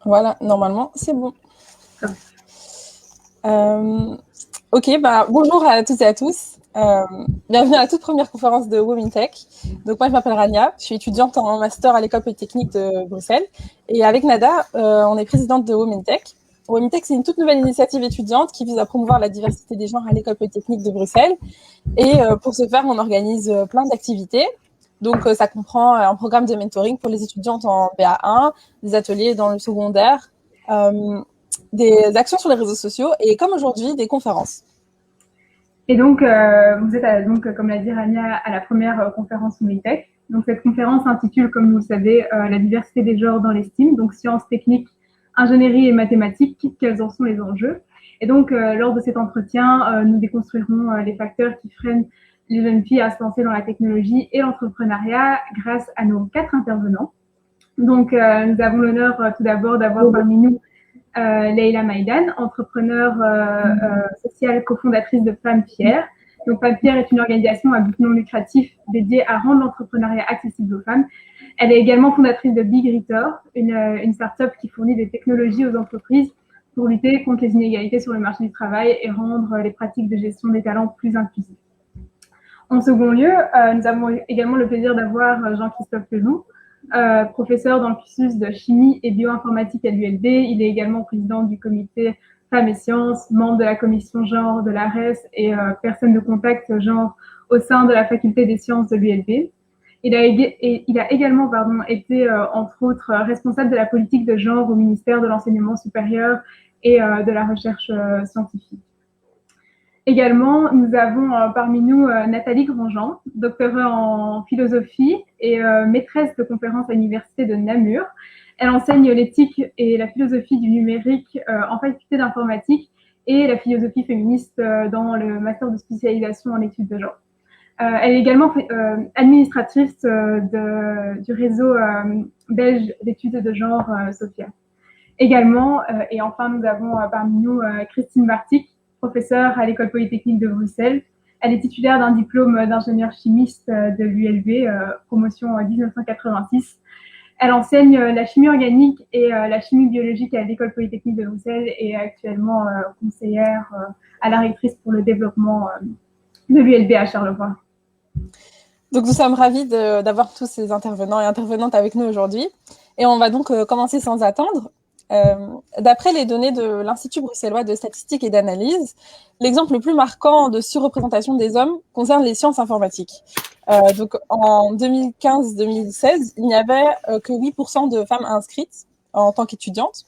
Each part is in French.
Voilà, normalement, c'est bon. Top. Ok, bah, bonjour à toutes et à tous. Bienvenue à la toute première conférence de Women Tech. Donc moi, je m'appelle Rania, je suis étudiante en master à l'École Polytechnique de Bruxelles. Et avec Nada, on est présidente de Women Tech. Women Tech, c'est une toute nouvelle initiative étudiante qui vise à promouvoir la diversité des genres à l'École Polytechnique de Bruxelles. Et pour ce faire, on organise plein d'activités. Donc ça comprend un programme de mentoring pour les étudiantes en BA1, des ateliers dans le secondaire, euh, des actions sur les réseaux sociaux et comme aujourd'hui, des conférences. Et donc, vous êtes, comme l'a dit Rania, à la première conférence Unitech. Donc, cette conférence s'intitule, comme vous le savez, La diversité des genres dans les STEAM, donc sciences, techniques, ingénierie et mathématiques, quels en sont les enjeux. Et donc, lors de cet entretien, nous déconstruirons les facteurs qui freinent les jeunes filles à se lancer dans la technologie et l'entrepreneuriat grâce à nos 4 intervenants. Donc, nous avons l'honneur tout d'abord d'avoir parmi nous Leïla Maïdan, entrepreneure sociale cofondatrice de Femmes Fières. Donc, Femmes Fières est une organisation à but non lucratif dédiée à rendre l'entrepreneuriat accessible aux femmes. Elle est également fondatrice de Big Reader, une start-up qui fournit des technologies aux entreprises pour lutter contre les inégalités sur le marché du travail et rendre les pratiques de gestion des talents plus inclusives. En second lieu, nous avons également le plaisir d'avoir Jean-Christophe Leloup, professeur dans le cursus de chimie et bioinformatique à l'ULB. Il est également président du comité Femmes et Sciences, membre de la commission genre de l'ARES et personne de contact genre au sein de la faculté des sciences de l'ULB. Il a également été, entre autres, responsable de la politique de genre au ministère de l'Enseignement supérieur et de la recherche scientifique. Également, nous avons parmi nous Nathalie Grandjean, docteure en philosophie et maîtresse de conférences à l'université de Namur. Elle enseigne l'éthique et la philosophie du numérique en faculté d'informatique et la philosophie féministe dans le master de spécialisation en études de genre. Elle est également administratrice du réseau belge d'études de genre Sophia. Également, et enfin, nous avons parmi nous Christine Bartik, professeure à l'École Polytechnique de Bruxelles. Elle est titulaire d'un diplôme d'ingénieur chimiste de l'ULB, promotion 1986. Elle enseigne la chimie organique et la chimie biologique à l'École Polytechnique de Bruxelles et est actuellement conseillère à la rectrice pour le développement de l'ULB à Charleroi. Donc nous sommes ravis d'avoir tous ces intervenants et intervenantes avec nous aujourd'hui. Et on va donc commencer sans attendre. D'après les données de l'Institut bruxellois de statistique et d'analyse, l'exemple le plus marquant de surreprésentation des hommes concerne les sciences informatiques. Donc en 2015-2016, il n'y avait que 8% de femmes inscrites en tant qu'étudiantes.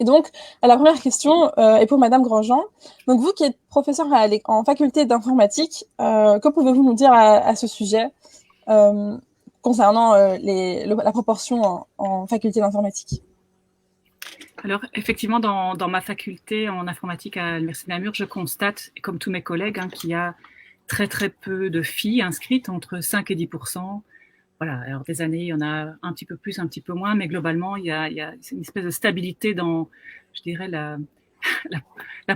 Et donc, la première question est pour Madame Grandjean. Donc, vous qui êtes professeure en faculté d'informatique, que pouvez-vous nous dire à ce sujet concernant la proportion en faculté d'informatique? Alors, effectivement, dans ma faculté en informatique à l'Université de Namur, je constate, comme tous mes collègues, qu'il y a très très peu de filles inscrites, entre 5 et 10%. Voilà, alors des années, il y en a un petit peu plus, un petit peu moins, mais globalement, il y a une espèce de stabilité dans, je dirais, la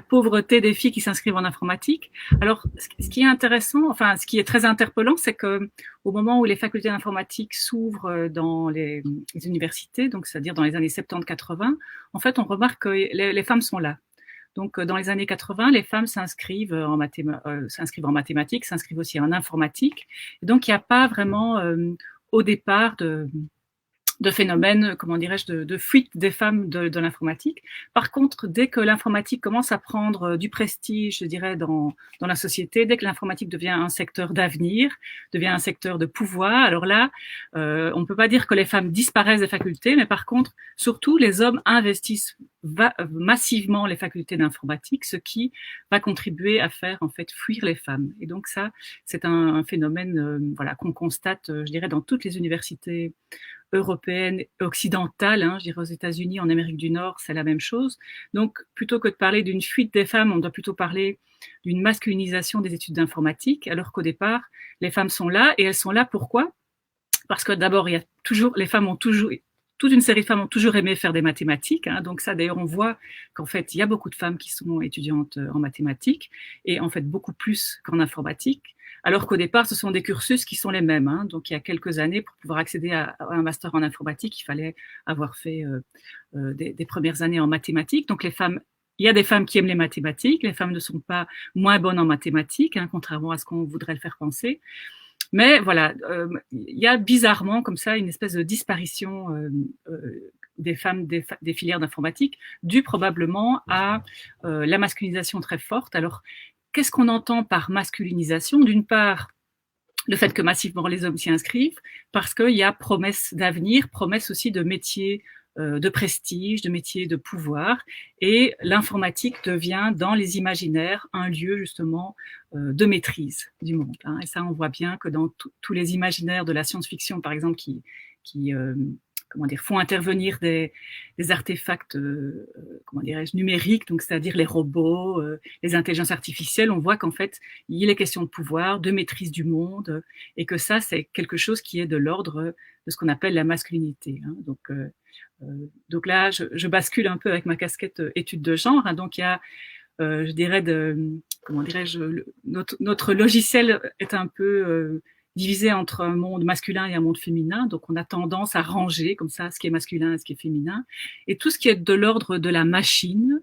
pauvreté des filles qui s'inscrivent en informatique. Alors, ce qui est intéressant, enfin, ce qui est très interpellant, c'est que au moment où les facultés d'informatique s'ouvrent dans les universités, donc c'est-à-dire dans les années 70-80, en fait, on remarque que les femmes sont là. Donc, dans les années 80, les femmes s'inscrivent en mathématiques, s'inscrivent aussi en informatique. Et donc, il n'y a pas vraiment, au départ, de phénomène, comment dirais-je, de fuite des femmes de l'informatique. Par contre, dès que l'informatique commence à prendre du prestige, je dirais, dans la société, dès que l'informatique devient un secteur d'avenir, devient un secteur de pouvoir, alors là, on ne peut pas dire que les femmes disparaissent des facultés, mais par contre, surtout, les hommes investissent massivement les facultés d'informatique, ce qui va contribuer à faire, en fait, fuir les femmes. Et donc ça, c'est un phénomène, voilà, qu'on constate, je dirais, dans toutes les universités européenne, occidentale, je dirais aux États-Unis, en Amérique du Nord, c'est la même chose. Donc, plutôt que de parler d'une fuite des femmes, on doit plutôt parler d'une masculinisation des études d'informatique, alors qu'au départ, les femmes sont là, et elles sont là pourquoi? Parce que d'abord, toute une série de femmes ont toujours aimé faire des mathématiques. Donc ça, d'ailleurs, on voit qu'en fait, il y a beaucoup de femmes qui sont étudiantes en mathématiques, et en fait, beaucoup plus qu'en informatique. alors qu'au départ, ce sont des cursus qui sont les mêmes. Hein. Donc, il y a quelques années, pour pouvoir accéder à un master en informatique, il fallait avoir fait des premières années en mathématiques. Donc, il y a des femmes qui aiment les mathématiques, les femmes ne sont pas moins bonnes en mathématiques, hein, contrairement à ce qu'on voudrait le faire penser. Mais voilà, il y a bizarrement comme ça une espèce de disparition des femmes des filières d'informatique, due probablement à la masculinisation très forte. Alors, qu'est-ce qu'on entend par masculinisation? D'une part, le fait que massivement les hommes s'y inscrivent, parce qu'il y a promesse d'avenir, promesse aussi de métiers de prestige, de métiers de pouvoir, et l'informatique devient dans les imaginaires un lieu justement de maîtrise du monde. Hein. Et ça, on voit bien que dans tous les imaginaires de la science-fiction, par exemple, qui font intervenir des artefacts, numériques, donc c'est-à-dire les robots, les intelligences artificielles, on voit qu'en fait, il est question de pouvoir, de maîtrise du monde, et que ça, c'est quelque chose qui est de l'ordre de ce qu'on appelle la masculinité. Hein. Donc là, je bascule un peu avec ma casquette étude de genre. Hein. Donc il y a, je dirais, notre logiciel est un peu divisé entre un monde masculin et un monde féminin. Donc on a tendance à ranger comme ça ce qui est masculin et ce qui est féminin. Et tout ce qui est de l'ordre de la machine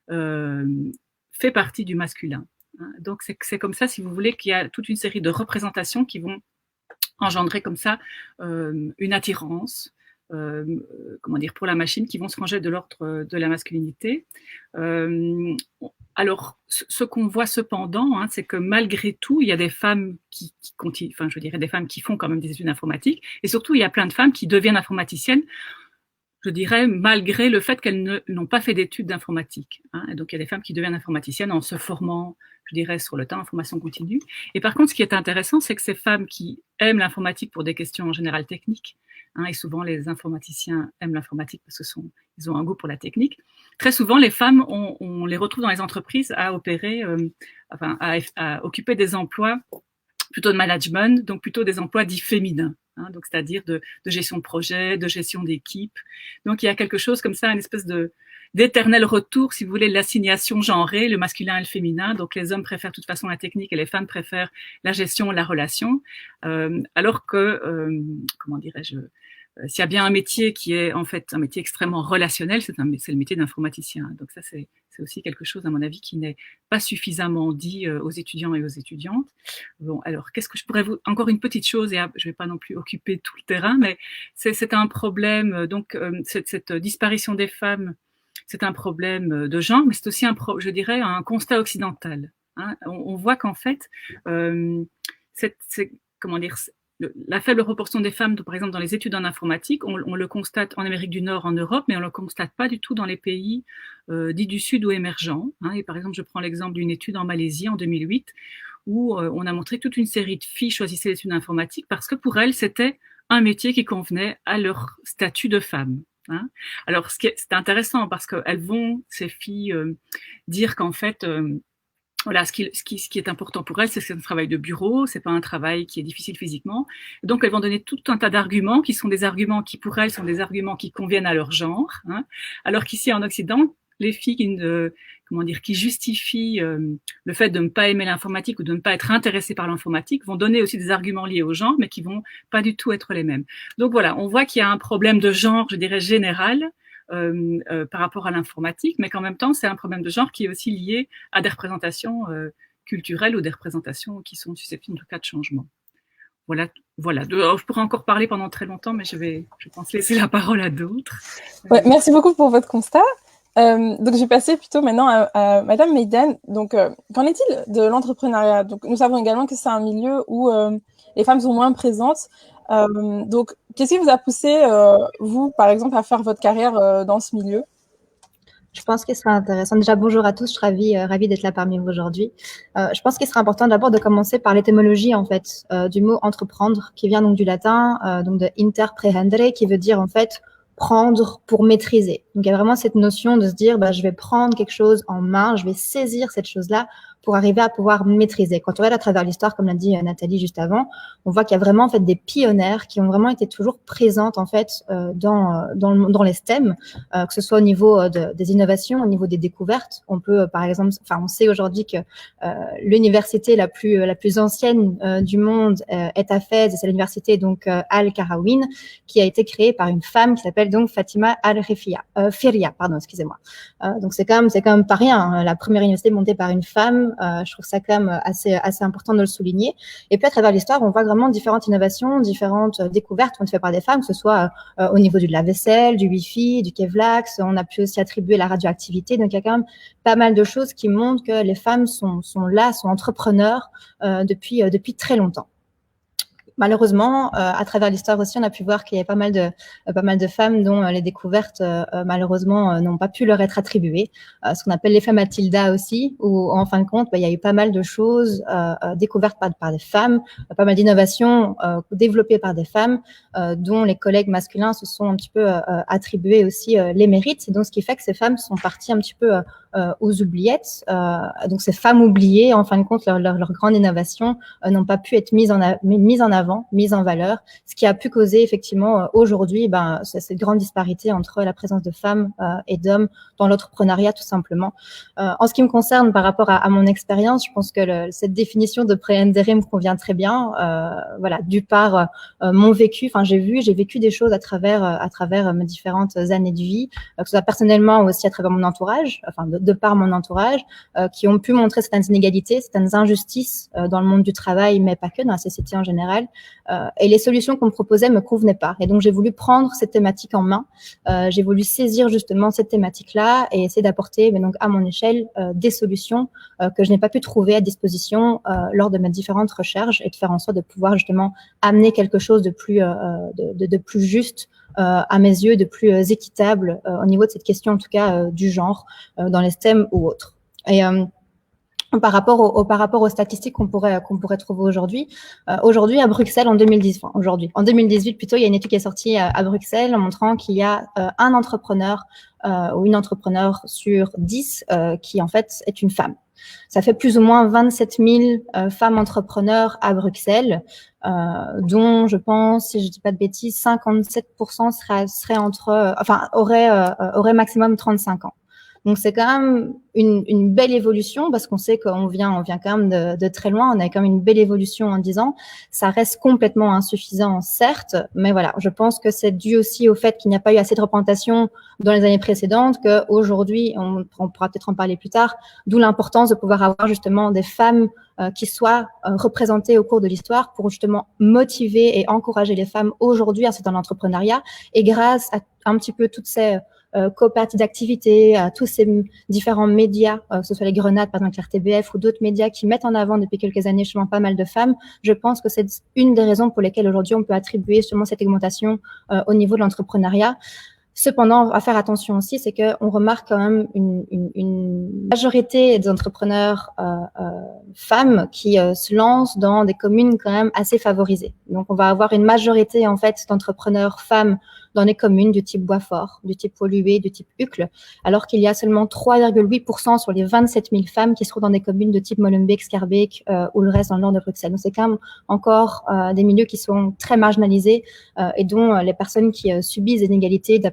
fait partie du masculin. Hein. Donc c'est comme ça, si vous voulez, qu'il y a toute une série de représentations qui vont engendrer comme ça une attirance, pour la machine, qui vont se ranger de l'ordre de la masculinité. Alors, ce qu'on voit cependant, hein, c'est que malgré tout, il y a des femmes qui continuent, des femmes qui font quand même des études informatiques, et surtout, il y a plein de femmes qui deviennent informaticiennes, je dirais, malgré le fait qu'elles n'ont pas fait d'études d'informatique. Hein. Et donc, il y a des femmes qui deviennent informaticiennes en se formant, je dirais, sur le temps, en formation continue. Et par contre, ce qui est intéressant, c'est que ces femmes qui aiment l'informatique pour des questions en général techniques, hein, et souvent les informaticiens aiment l'informatique parce qu'ils ont un goût pour la technique, très souvent, les femmes, on les retrouve dans les entreprises à opérer, à occuper des emplois plutôt de management, donc plutôt des emplois dits féminins. Hein, donc c'est-à-dire de gestion de projet, de gestion d'équipe. Donc il y a quelque chose comme ça, une espèce d'éternel retour, si vous voulez, l'assignation genrée, le masculin et le féminin. Donc les hommes préfèrent de toute façon la technique et les femmes préfèrent la gestion, la relation. Alors que, s'il y a bien un métier qui est en fait un métier extrêmement relationnel, c'est le métier d'informaticien. Donc ça, c'est aussi quelque chose, à mon avis, qui n'est pas suffisamment dit aux étudiants et aux étudiantes. Bon, alors, qu'est-ce que je pourrais vous... Encore une petite chose, et je ne vais pas non plus occuper tout le terrain, mais c'est un problème, donc cette disparition des femmes, c'est un problème de genre, mais c'est aussi, je dirais, un constat occidental. Hein. On voit qu'en fait, la faible proportion des femmes, par exemple, dans les études en informatique, on le constate en Amérique du Nord, en Europe, mais on ne le constate pas du tout dans les pays dits du Sud ou émergents. Hein. Et par exemple, je prends l'exemple d'une étude en Malaisie en 2008, où on a montré que toute une série de filles choisissaient l'étude informatique parce que pour elles, c'était un métier qui convenait à leur statut de femme. Hein. Alors, c'est intéressant parce qu'elles vont, ces filles, dire qu'en fait... Voilà, ce qui est important pour elles, c'est que c'est un travail de bureau, c'est pas un travail qui est difficile physiquement. Donc, elles vont donner tout un tas d'arguments qui sont des arguments qui, pour elles, sont des arguments qui conviennent à leur genre. Hein. Alors qu'ici, en Occident, les filles qui justifient le fait de ne pas aimer l'informatique ou de ne pas être intéressées par l'informatique vont donner aussi des arguments liés au genre, mais qui vont pas du tout être les mêmes. Donc voilà, on voit qu'il y a un problème de genre, je dirais, général, par rapport à l'informatique, mais qu'en même temps, c'est un problème de genre qui est aussi lié à des représentations culturelles ou des représentations qui sont susceptibles en tout cas de changement. Voilà. Je pourrais encore parler pendant très longtemps, mais je pense laisser la parole à d'autres. Ouais, merci beaucoup pour votre constat. Donc, je vais passer plutôt maintenant à Madame Meydan. Donc, qu'en est-il de l'entrepreneuriat? Donc, nous savons également que c'est un milieu où les femmes sont moins présentes. Donc, qu'est-ce qui vous a poussé, vous, par exemple, à faire votre carrière dans ce milieu? Je pense qu'il sera intéressant. Déjà, bonjour à tous. Je suis ravie d'être là parmi vous aujourd'hui. Je pense qu'il sera important d'abord de commencer par l'étymologie, en fait, du mot entreprendre, qui vient donc du latin, donc de interprehendere, qui veut dire, en fait, prendre pour maîtriser. Donc, il y a vraiment cette notion de se dire, je vais prendre quelque chose en main, je vais saisir cette chose-là pour arriver à pouvoir maîtriser. Quand on regarde à travers l'histoire, comme l'a dit Nathalie juste avant, on voit qu'il y a vraiment en fait des pionnières qui ont vraiment été toujours présentes en fait dans les STEM, que ce soit au niveau des innovations, au niveau des découvertes. On peut par exemple, on sait aujourd'hui que l'université la plus ancienne du monde est à Fès, c'est l'université donc Al-Qarawin, qui a été créée par une femme qui s'appelle donc Fatima Al-Firia, excusez-moi. Donc c'est quand même pas rien, hein. La première université montée par une femme, je trouve ça quand même assez important de le souligner. Et puis à travers l'histoire, on voit vraiment différentes innovations, différentes découvertes qui ont été faites par des femmes, que ce soit au niveau du lave-vaisselle, du Wi-Fi, du Kevlax. On a pu aussi attribuer la radioactivité. Donc il y a quand même pas mal de choses qui montrent que les femmes sont entrepreneurs depuis très longtemps. Malheureusement, à travers l'histoire aussi, on a pu voir qu'il y avait pas mal de femmes dont les découvertes, malheureusement, n'ont pas pu leur être attribuées. Ce qu'on appelle l'effet Mathilda aussi, où en fin de compte, il y a eu pas mal de choses découvertes par des femmes, pas mal d'innovations développées par des femmes, dont les collègues masculins se sont un petit peu attribués aussi les mérites. Et donc, ce qui fait que ces femmes sont parties un petit peu aux oubliettes. Donc, ces femmes oubliées, en fin de compte, leur grande innovation n'ont pas pu être mises en avant, mise en valeur, ce qui a pu causer effectivement aujourd'hui cette grande disparité entre la présence de femmes et d'hommes dans l'entrepreneuriat tout simplement. En ce qui me concerne par rapport à mon expérience, je pense que cette définition de pré-NDR me convient très bien. Voilà, du par mon vécu, j'ai vécu des choses à travers mes différentes années de vie, que ce soit personnellement ou aussi à travers mon entourage, de par mon entourage, qui ont pu montrer certaines inégalités, certaines injustices dans le monde du travail, mais pas que, dans la société en général. Et les solutions qu'on me proposait me convenaient pas. Et donc, j'ai voulu prendre cette thématique en main. J'ai voulu saisir justement cette thématique-là et essayer d'apporter, mais donc à mon échelle, des solutions que je n'ai pas pu trouver à disposition lors de mes différentes recherches, et de faire en sorte de pouvoir justement amener quelque chose de plus juste à mes yeux, de plus équitable au niveau de cette question, en tout cas du genre, dans les STEM ou autres. Et par rapport aux statistiques qu'on pourrait trouver aujourd'hui. Aujourd'hui, à Bruxelles, en 2018 plutôt, il y a une étude qui est sortie à Bruxelles en montrant qu'il y a un entrepreneur ou une entrepreneure sur 10 qui, en fait, est une femme. Ça fait plus ou moins 27 000 femmes entrepreneurs à Bruxelles, dont, je pense, si je dis pas de bêtises, 57% auraient maximum 35 ans. Donc, c'est quand même une belle évolution, parce qu'on sait qu'on vient quand même de très loin. On a quand même une belle évolution en 10 ans. Ça reste complètement insuffisant, certes, mais voilà, je pense que c'est dû aussi au fait qu'il n'y a pas eu assez de représentation dans les années précédentes, qu'aujourd'hui, on pourra peut-être en parler plus tard, d'où l'importance de pouvoir avoir justement des femmes qui soient représentées au cours de l'histoire pour justement motiver et encourager les femmes aujourd'hui à dans l'entrepreneuriat. Et grâce à un petit peu toutes ces coopératives d'activités, à tous ces différents médias, que ce soit les Grenades, par exemple l'RTBF ou d'autres médias qui mettent en avant depuis quelques années justement pas mal de femmes, je pense que c'est une des raisons pour lesquelles aujourd'hui on peut attribuer justement cette augmentation au niveau de l'entrepreneuriat. Cependant, à faire attention aussi, c'est qu'on remarque quand même une majorité des entrepreneurs femmes qui se lancent dans des communes quand même assez favorisées. Donc, on va avoir une majorité en fait d'entrepreneurs femmes dans les communes du type Boisfort, du type Woluwe, du type Uccle, alors qu'il y a seulement 3,8% sur les 27 000 femmes qui se trouvent dans des communes de type Molenbeek, Schaerbeek ou le reste dans le nord de Bruxelles. Donc, c'est quand même encore des milieux qui sont très marginalisés et dont les personnes qui subissent des inégalités, de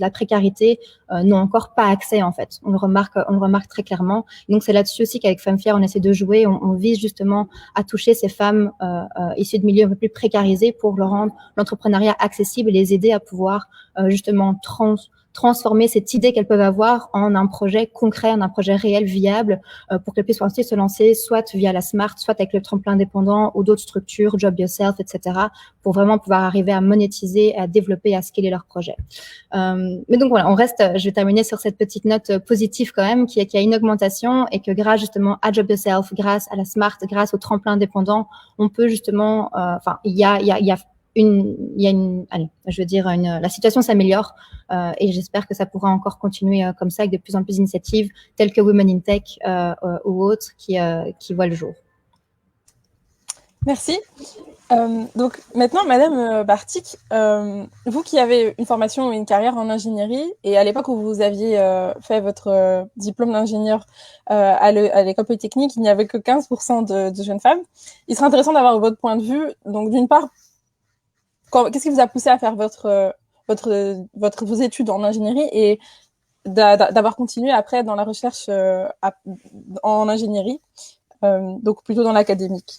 la précarité n'ont encore pas accès en fait. On le remarque très clairement. Donc, c'est là-dessus aussi qu'avec Femmes Fières, on essaie de jouer. On vise justement à toucher ces femmes issues de milieux un peu plus précarisés pour leur rendre l'entrepreneuriat accessible et les aider à pouvoir justement transformer cette idée qu'elles peuvent avoir en un projet concret, en un projet réel, viable, pour qu'elles puissent ensuite se lancer soit via la Smart, soit avec le tremplin indépendant ou d'autres structures, Job Yourself, etc., pour vraiment pouvoir arriver à monétiser, à développer, à scaler leur projet. Mais donc voilà, je vais terminer sur cette petite note positive quand même, qu'il y a une augmentation et que grâce justement à Job Yourself, grâce à la Smart, grâce au tremplin indépendant, on peut justement, la situation s'améliore et j'espère que ça pourra encore continuer comme ça avec de plus en plus d'initiatives telles que Women in Tech ou autres qui voient le jour. Merci. Donc maintenant, Madame Bartik, vous qui avez une formation ou une carrière en ingénierie, et à l'époque où vous aviez fait votre diplôme d'ingénieur à l'école polytechnique, il n'y avait que 15% de jeunes femmes. Il serait intéressant d'avoir votre point de vue. Donc d'une part, qu'est-ce qui vous a poussé à faire vos études en ingénierie et d'avoir continué après dans la recherche en ingénierie, donc plutôt dans l'académique?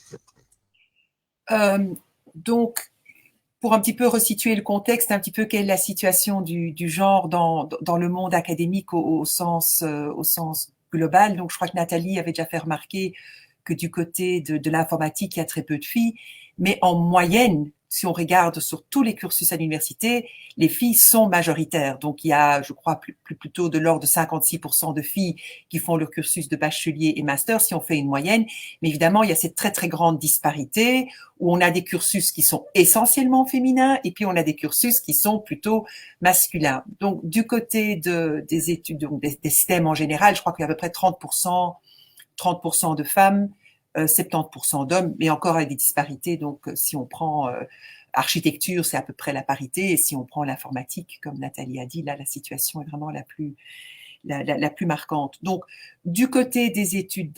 Donc, pour un petit peu resituer le contexte, un petit peu quelle est la situation du genre dans le monde académique au sens global. Donc, je crois que Nathalie avait déjà fait remarquer que du côté de l'informatique, il y a très peu de filles, mais en moyenne, si on regarde sur tous les cursus à l'université, les filles sont majoritaires. Donc, il y a, je crois, plutôt de l'ordre de 56% de filles qui font leur cursus de bachelier et master, si on fait une moyenne. Mais évidemment, il y a cette très, très grande disparité où on a des cursus qui sont essentiellement féminins et puis on a des cursus qui sont plutôt masculins. Donc, du côté des études, donc des systèmes en général, je crois qu'il y a à peu près 30% de femmes, 70% d'hommes, mais encore avec des disparités. Donc, si on prend architecture, c'est à peu près la parité, et si on prend l'informatique, comme Nathalie a dit, là, la situation est vraiment la plus marquante. Donc, du côté des études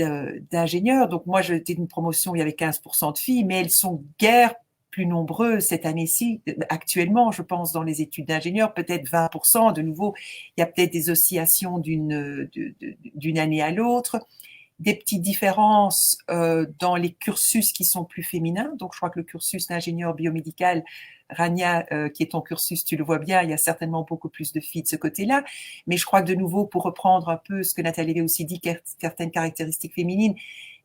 d'ingénieurs, donc moi, j'étais d'une promotion où il y avait 15% de filles, mais elles sont guère plus nombreuses cette année-ci. Actuellement, je pense, dans les études d'ingénieurs, peut-être 20%. De nouveau, il y a peut-être des oscillations d'une année à l'autre. Des petites différences dans les cursus qui sont plus féminins. Donc, je crois que le cursus d'ingénieur biomédical, Rania, qui est ton cursus, tu le vois bien, il y a certainement beaucoup plus de filles de ce côté-là. Mais je crois que de nouveau, pour reprendre un peu ce que Nathalie avait aussi dit, certaines caractéristiques féminines,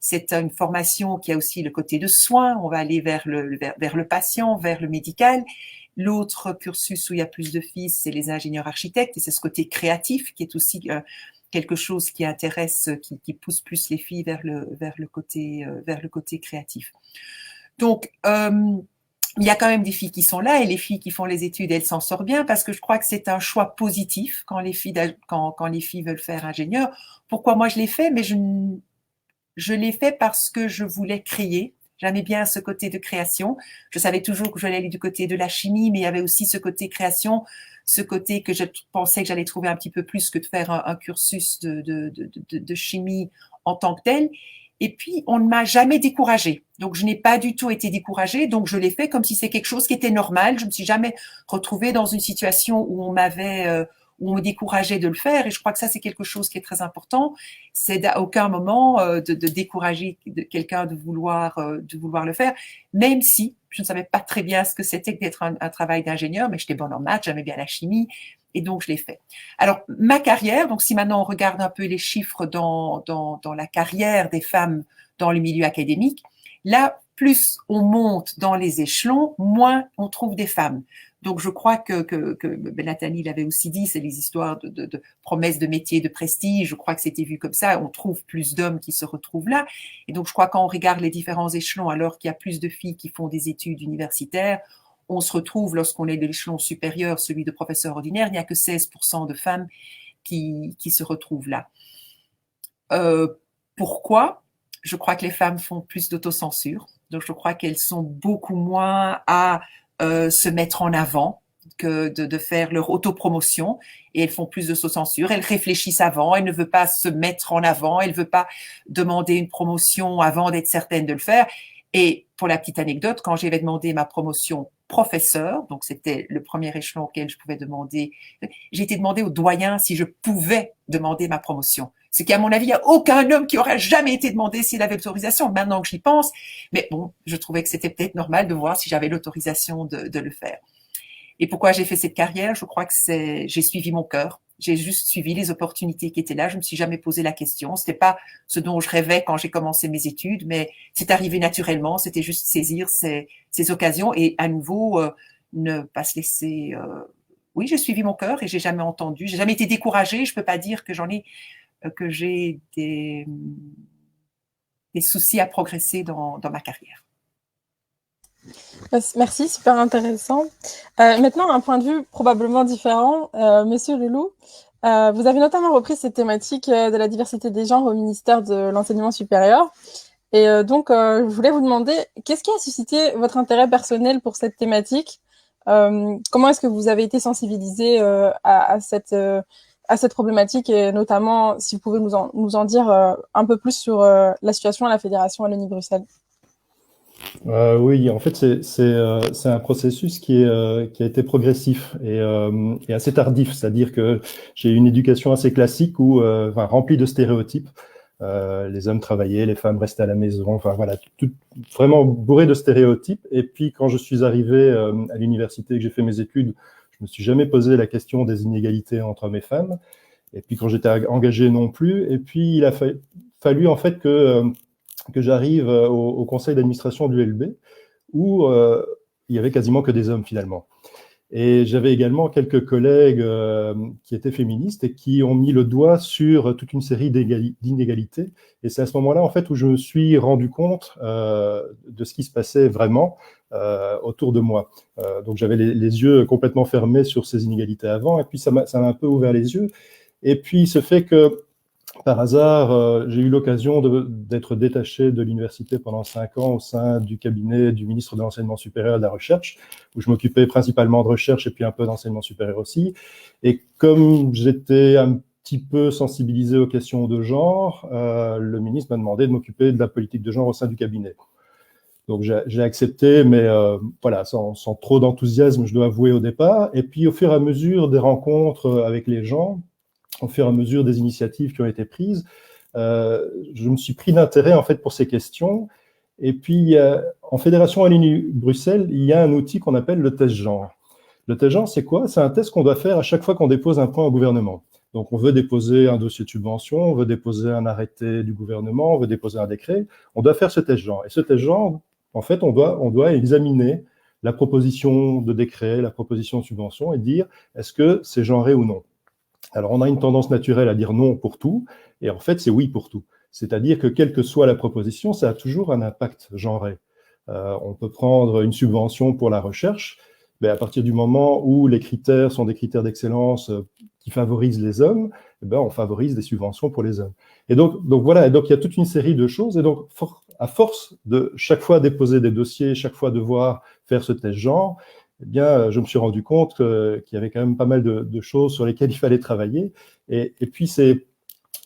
c'est une formation qui a aussi le côté de soins. On va aller vers le patient, vers le médical. L'autre cursus où il y a plus de filles, c'est les ingénieurs architectes, et c'est ce côté créatif qui est aussi quelque chose qui intéresse, qui pousse plus les filles vers le côté créatif. Donc, il y a quand même des filles qui sont là, et les filles qui font les études, elles s'en sortent bien, parce que je crois que c'est un choix positif quand les filles veulent faire ingénieur. Pourquoi moi je l'ai fait? Mais je l'ai fait parce que je voulais créer. J'aimais bien ce côté de création. Je savais toujours que j'allais aller du côté de la chimie, mais il y avait aussi ce côté création, ce côté que je pensais que j'allais trouver un petit peu plus que de faire un cursus de chimie en tant que tel. Et puis, on ne m'a jamais découragée. Donc, je n'ai pas du tout été découragée. Donc, je l'ai fait comme si c'est quelque chose qui était normal. Je me suis jamais retrouvée dans une situation où on me décourageait de le faire. Et je crois que ça, c'est quelque chose qui est très important. C'est à aucun moment de décourager quelqu'un de vouloir le faire, même si je ne savais pas très bien ce que c'était que d'être un travail d'ingénieur, mais j'étais bonne en maths, j'aimais bien la chimie, et donc je l'ai fait. Alors, ma carrière, donc si maintenant on regarde un peu les chiffres dans la carrière des femmes dans le milieu académique, là, plus on monte dans les échelons, moins on trouve des femmes. Donc, je crois que Nathalie l'avait aussi dit, c'est les histoires de promesses de métiers de prestige. Je crois que c'était vu comme ça. On trouve plus d'hommes qui se retrouvent là. Et donc, je crois quand on regarde les différents échelons, alors qu'il y a plus de filles qui font des études universitaires, on se retrouve, lorsqu'on est de l'échelon supérieur, celui de professeur ordinaire, il n'y a que 16% de femmes qui se retrouvent là. Pourquoi? Je crois que les femmes font plus d'autocensure. Donc, je crois qu'elles sont beaucoup moins à se mettre en avant que de faire leur autopromotion, et elles font plus de censure. Elles réfléchissent avant, elles ne veulent pas se mettre en avant, elles ne veulent pas demander une promotion avant d'être certaines de le faire. Et pour la petite anecdote, quand j'avais demandé ma promotion professeur, donc c'était le premier échelon auquel je pouvais demander, j'ai été demandé au doyen si je pouvais demander ma promotion. Ce qui, à mon avis, il n'y a aucun homme qui aurait jamais été demandé s'il avait l'autorisation, maintenant que j'y pense. Mais bon, je trouvais que c'était peut-être normal de voir si j'avais l'autorisation de le faire. Et pourquoi j'ai fait cette carrière? Je crois que j'ai suivi mon cœur. J'ai juste suivi les opportunités qui étaient là. Je me suis jamais posé la question. C'était pas ce dont je rêvais quand j'ai commencé mes études, mais c'est arrivé naturellement. C'était juste saisir ces occasions et à nouveau ne pas se laisser. Oui, j'ai suivi mon cœur et j'ai jamais été découragée. Je peux pas dire que j'ai des soucis à progresser dans ma carrière. Merci, super intéressant. Maintenant, un point de vue probablement différent. Monsieur Leloup, vous avez notamment repris cette thématique de la diversité des genres au ministère de l'Enseignement supérieur. Et donc, je voulais vous demander, qu'est-ce qui a suscité votre intérêt personnel pour cette thématique? Comment est-ce que vous avez été sensibilisé à cette problématique et notamment, si vous pouvez nous en dire un peu plus sur la situation à la Fédération Wallonie-Bruxelles? Oui, en fait, c'est un processus qui a été progressif et assez tardif. C'est-à-dire que j'ai eu une éducation assez classique enfin, remplie de stéréotypes. Les hommes travaillaient, les femmes restaient à la maison. Enfin voilà, tout vraiment bourré de stéréotypes. Et puis quand je suis arrivé à l'université et que j'ai fait mes études, je me suis jamais posé la question des inégalités entre hommes et femmes. Et puis quand j'étais engagé non plus. Et puis il a fallu en fait que j'arrive au conseil d'administration du LB, où il y avait quasiment que des hommes finalement. Et j'avais également quelques collègues qui étaient féministes et qui ont mis le doigt sur toute une série d'inégalités. Et c'est à ce moment-là, en fait, où je me suis rendu compte de ce qui se passait vraiment autour de moi. Donc j'avais les yeux complètement fermés sur ces inégalités avant, et puis ça m'a un peu ouvert les yeux. Et puis, il se fait que par hasard, j'ai eu l'occasion d'être détaché de l'université pendant 5 ans au sein du cabinet du ministre de l'Enseignement supérieur et de la Recherche, où je m'occupais principalement de recherche et puis un peu d'enseignement supérieur aussi. Et comme j'étais un petit peu sensibilisé aux questions de genre, le ministre m'a demandé de m'occuper de la politique de genre au sein du cabinet. Donc j'ai accepté, mais voilà, sans trop d'enthousiasme, je dois avouer au départ. Et puis au fur et à mesure des rencontres avec les gens, au fur et à mesure des initiatives qui ont été prises, je me suis pris d'intérêt en fait pour ces questions. Et puis, en Fédération Wallonie-Bruxelles, il y a un outil qu'on appelle le test genre. Le test genre, c'est quoi? C'est un test qu'on doit faire à chaque fois qu'on dépose un point au gouvernement. Donc, on veut déposer un dossier de subvention, on veut déposer un arrêté du gouvernement, on veut déposer un décret. On doit faire ce test genre. Et ce test genre, en fait, on doit examiner la proposition de décret, la proposition de subvention et dire est-ce que c'est genré ou non. Alors, on a une tendance naturelle à dire non pour tout, et en fait, c'est oui pour tout. C'est-à-dire que quelle que soit la proposition, ça a toujours un impact genré. On peut prendre une subvention pour la recherche, mais à partir du moment où les critères sont des critères d'excellence qui favorisent les hommes, eh ben, on favorise des subventions pour les hommes. Et donc voilà, et donc il y a toute une série de choses, et donc à force de chaque fois déposer des dossiers, chaque fois devoir faire ce test genre, eh bien, je me suis rendu compte qu'il y avait quand même pas mal de choses sur lesquelles il fallait travailler. Et puis,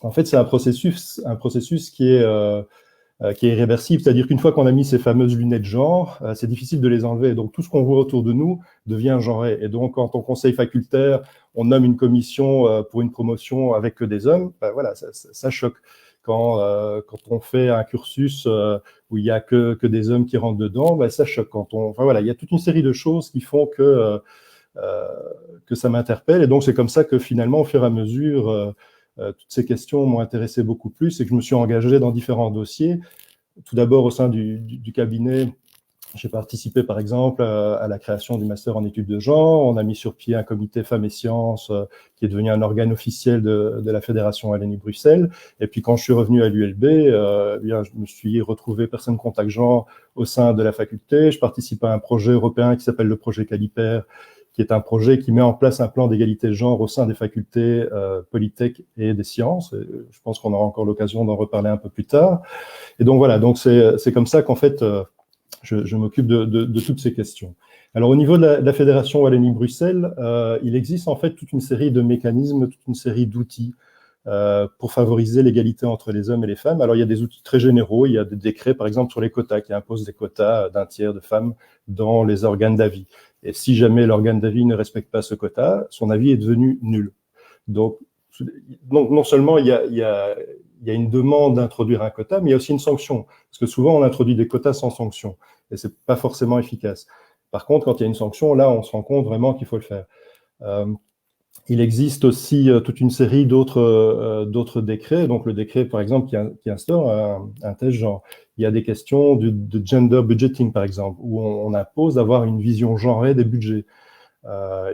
en fait, c'est un processus qui est irréversible. C'est-à-dire qu'une fois qu'on a mis ces fameuses lunettes genre, c'est difficile de les enlever. Donc, tout ce qu'on voit autour de nous devient genré. Et donc, quand en conseil facultaire, on nomme une commission pour une promotion avec que des hommes, ben voilà, ça choque. Quand on fait un cursus où il y a que des hommes qui rentrent dedans, ben ça choque. Enfin voilà, il y a toute une série de choses qui font que ça m'interpelle. Et donc c'est comme ça que finalement, au fur et à mesure, toutes ces questions m'ont intéressé beaucoup plus et que je me suis engagé dans différents dossiers. Tout d'abord au sein du cabinet. J'ai participé, par exemple, à la création du master en études de genre. On a mis sur pied un comité femmes et sciences qui est devenu un organe officiel de la Fédération Wallonie-Bruxelles. Et puis, quand je suis revenu à l'ULB, je me suis retrouvé personne contact genre au sein de la faculté. Je participe à un projet européen qui s'appelle le projet Caliper, qui est un projet qui met en place un plan d'égalité de genre au sein des facultés Polytech et des sciences. Et je pense qu'on aura encore l'occasion d'en reparler un peu plus tard. Et donc voilà, donc c'est comme ça qu'en fait, je m'occupe de toutes ces questions. Alors, au niveau de la Fédération Wallonie-Bruxelles, il existe en fait toute une série de mécanismes, toute une série d'outils pour favoriser l'égalité entre les hommes et les femmes. Alors, il y a des outils très généraux. Il y a des décrets, par exemple, sur les quotas, qui imposent des quotas d'un tiers de femmes dans les organes d'avis. Et si jamais l'organe d'avis ne respecte pas ce quota, son avis est devenu nul. Donc non seulement il y a une demande d'introduire un quota, mais il y a aussi une sanction. Parce que souvent, on introduit des quotas sans sanction. Et c'est pas forcément efficace. Par contre, quand il y a une sanction, là, on se rend compte vraiment qu'il faut le faire. Il existe aussi toute une série d'autres décrets. Donc, le décret, par exemple, qui instaure un test genre. Il y a des questions de gender budgeting, par exemple, où on impose d'avoir une vision genrée des budgets.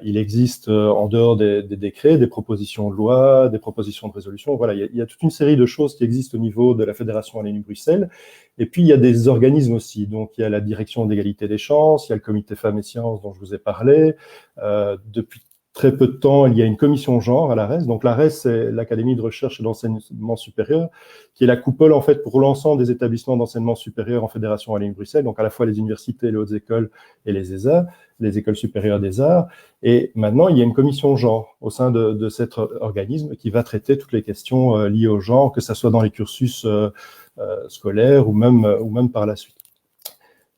Il existe en dehors des décrets, des propositions de loi, des propositions de résolution. Voilà, il y a toute une série de choses qui existent au niveau de la Fédération Wallonie-Bruxelles. Et puis, il y a des organismes aussi. Donc, il y a la Direction d'égalité des chances, il y a le Comité Femmes et Sciences dont je vous ai parlé. Depuis très peu de temps, il y a une commission genre à l'ARES. Donc l'ARES, c'est l'Académie de recherche et d'enseignement supérieur, qui est la coupole en fait pour l'ensemble des établissements d'enseignement supérieur en Fédération Wallonie-Bruxelles, donc à la fois les universités, les hautes écoles et les ESA, les écoles supérieures des arts. Et maintenant, il y a une commission genre au sein de cet organisme qui va traiter toutes les questions liées au genre, que ce soit dans les cursus scolaires ou même par la suite.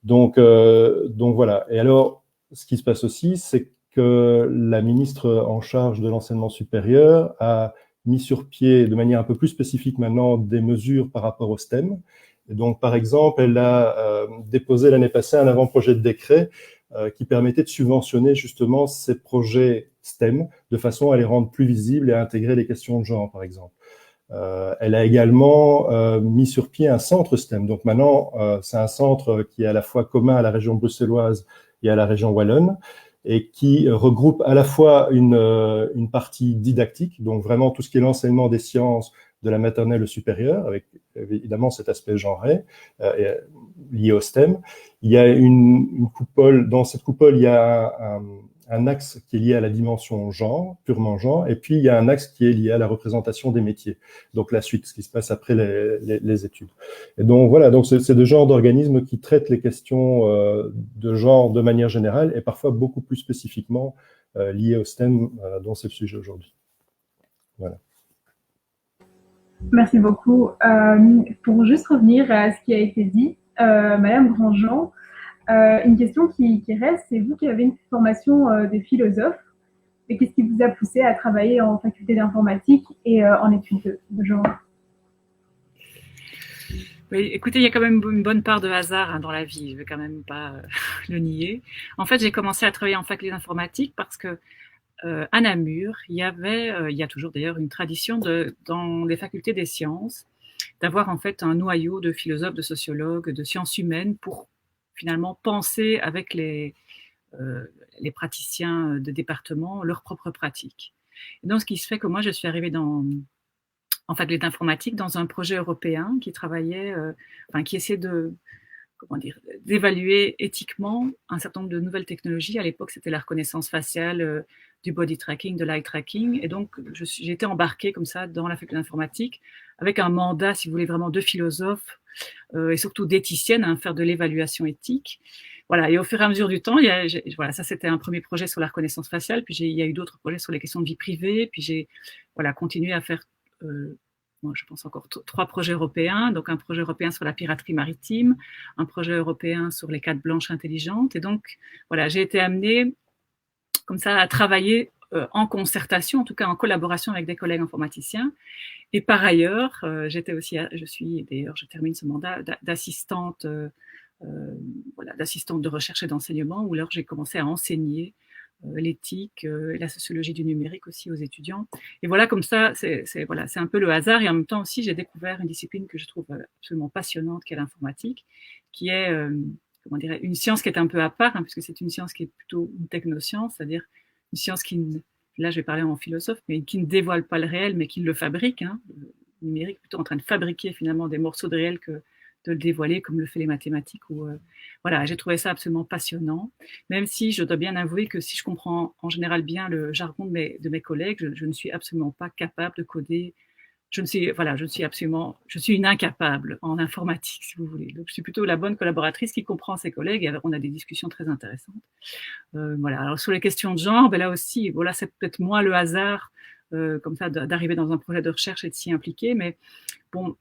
Donc voilà. Et alors, ce qui se passe aussi, c'est que la ministre en charge de l'enseignement supérieur a mis sur pied de manière un peu plus spécifique maintenant des mesures par rapport au STEM. Et donc, par exemple, elle a déposé l'année passée un avant-projet de décret qui permettait de subventionner justement ces projets STEM de façon à les rendre plus visibles et à intégrer les questions de genre, par exemple. Elle a également mis sur pied un centre STEM. Donc maintenant, c'est un centre qui est à la fois commun à la région bruxelloise et à la région wallonne, et qui regroupe à la fois une partie didactique, donc vraiment tout ce qui est l'enseignement des sciences de la maternelle au supérieur, avec évidemment cet aspect genré lié au STEM. Il y a une coupole, dans cette coupole, il y a un axe qui est lié à la dimension genre, purement genre, et puis il y a un axe qui est lié à la représentation des métiers, donc la suite, ce qui se passe après les études. Et donc voilà, donc c'est de genre d'organismes qui traitent les questions de genre de manière générale et parfois beaucoup plus spécifiquement liées au STEM dont c'est le sujet aujourd'hui. Voilà. Merci beaucoup. Pour juste revenir à ce qui a été dit, Madame Grandjean, une question qui reste, c'est vous qui avez une formation de philosophe, et qu'est-ce qui vous a poussé à travailler en faculté d'informatique et en études de genre? Oui, écoutez, il y a quand même une bonne part de hasard dans la vie, je ne vais quand même pas le nier. En fait, j'ai commencé à travailler en faculté d'informatique parce que à Namur, il y a toujours d'ailleurs une tradition dans les facultés des sciences d'avoir en fait un noyau de philosophes, de sociologues, de sciences humaines pour finalement penser avec les praticiens de département leurs propres pratiques. Et donc, ce qui se fait que moi, je suis arrivée en faculté d'informatique dans un projet européen qui travaillait, qui essayait d'évaluer éthiquement un certain nombre de nouvelles technologies. À l'époque, c'était la reconnaissance faciale, du body tracking, de l'eye tracking. Et donc, j'ai été embarquée comme ça dans la faculté d'informatique avec un mandat, si vous voulez, vraiment de philosophe et surtout d'éthicienne, faire de l'évaluation éthique. Voilà. Et au fur et à mesure du temps, voilà, ça c'était un premier projet sur la reconnaissance faciale. Puis il y a eu d'autres projets sur les questions de vie privée. Puis j'ai continué à faire je pense encore 3 projets européens, donc un projet européen sur la piraterie maritime, un projet européen sur les cartes blanches intelligentes. Et donc, voilà, j'ai été amenée comme ça à travailler en concertation, en tout cas en collaboration avec des collègues informaticiens. Et par ailleurs, je termine ce mandat d'assistante, d'assistante de recherche et d'enseignement, où alors j'ai commencé à enseigner l'éthique, la sociologie du numérique aussi aux étudiants. Et voilà, comme ça, c'est un peu le hasard. Et en même temps aussi, j'ai découvert une discipline que je trouve absolument passionnante, qui est l'informatique, qui est une science qui est un peu à part, puisque c'est une science qui est plutôt une technoscience, c'est-à-dire une science là je vais parler en philosophe, mais qui ne dévoile pas le réel, mais qui le fabrique. Le numérique plutôt en train de fabriquer finalement des morceaux de réel que de le dévoiler comme le fait les mathématiques. Voilà, j'ai trouvé ça absolument passionnant, même si je dois bien avouer que si je comprends en général bien le jargon de mes collègues, je ne suis absolument pas capable de coder. Je suis une incapable en informatique, si vous voulez. Donc, je suis plutôt la bonne collaboratrice qui comprend ses collègues et on a des discussions très intéressantes. Voilà. Alors, sur les questions de genre, là aussi, voilà, c'est peut-être moins le hasard, comme ça, d'arriver dans un projet de recherche et de s'y impliquer, mais bon,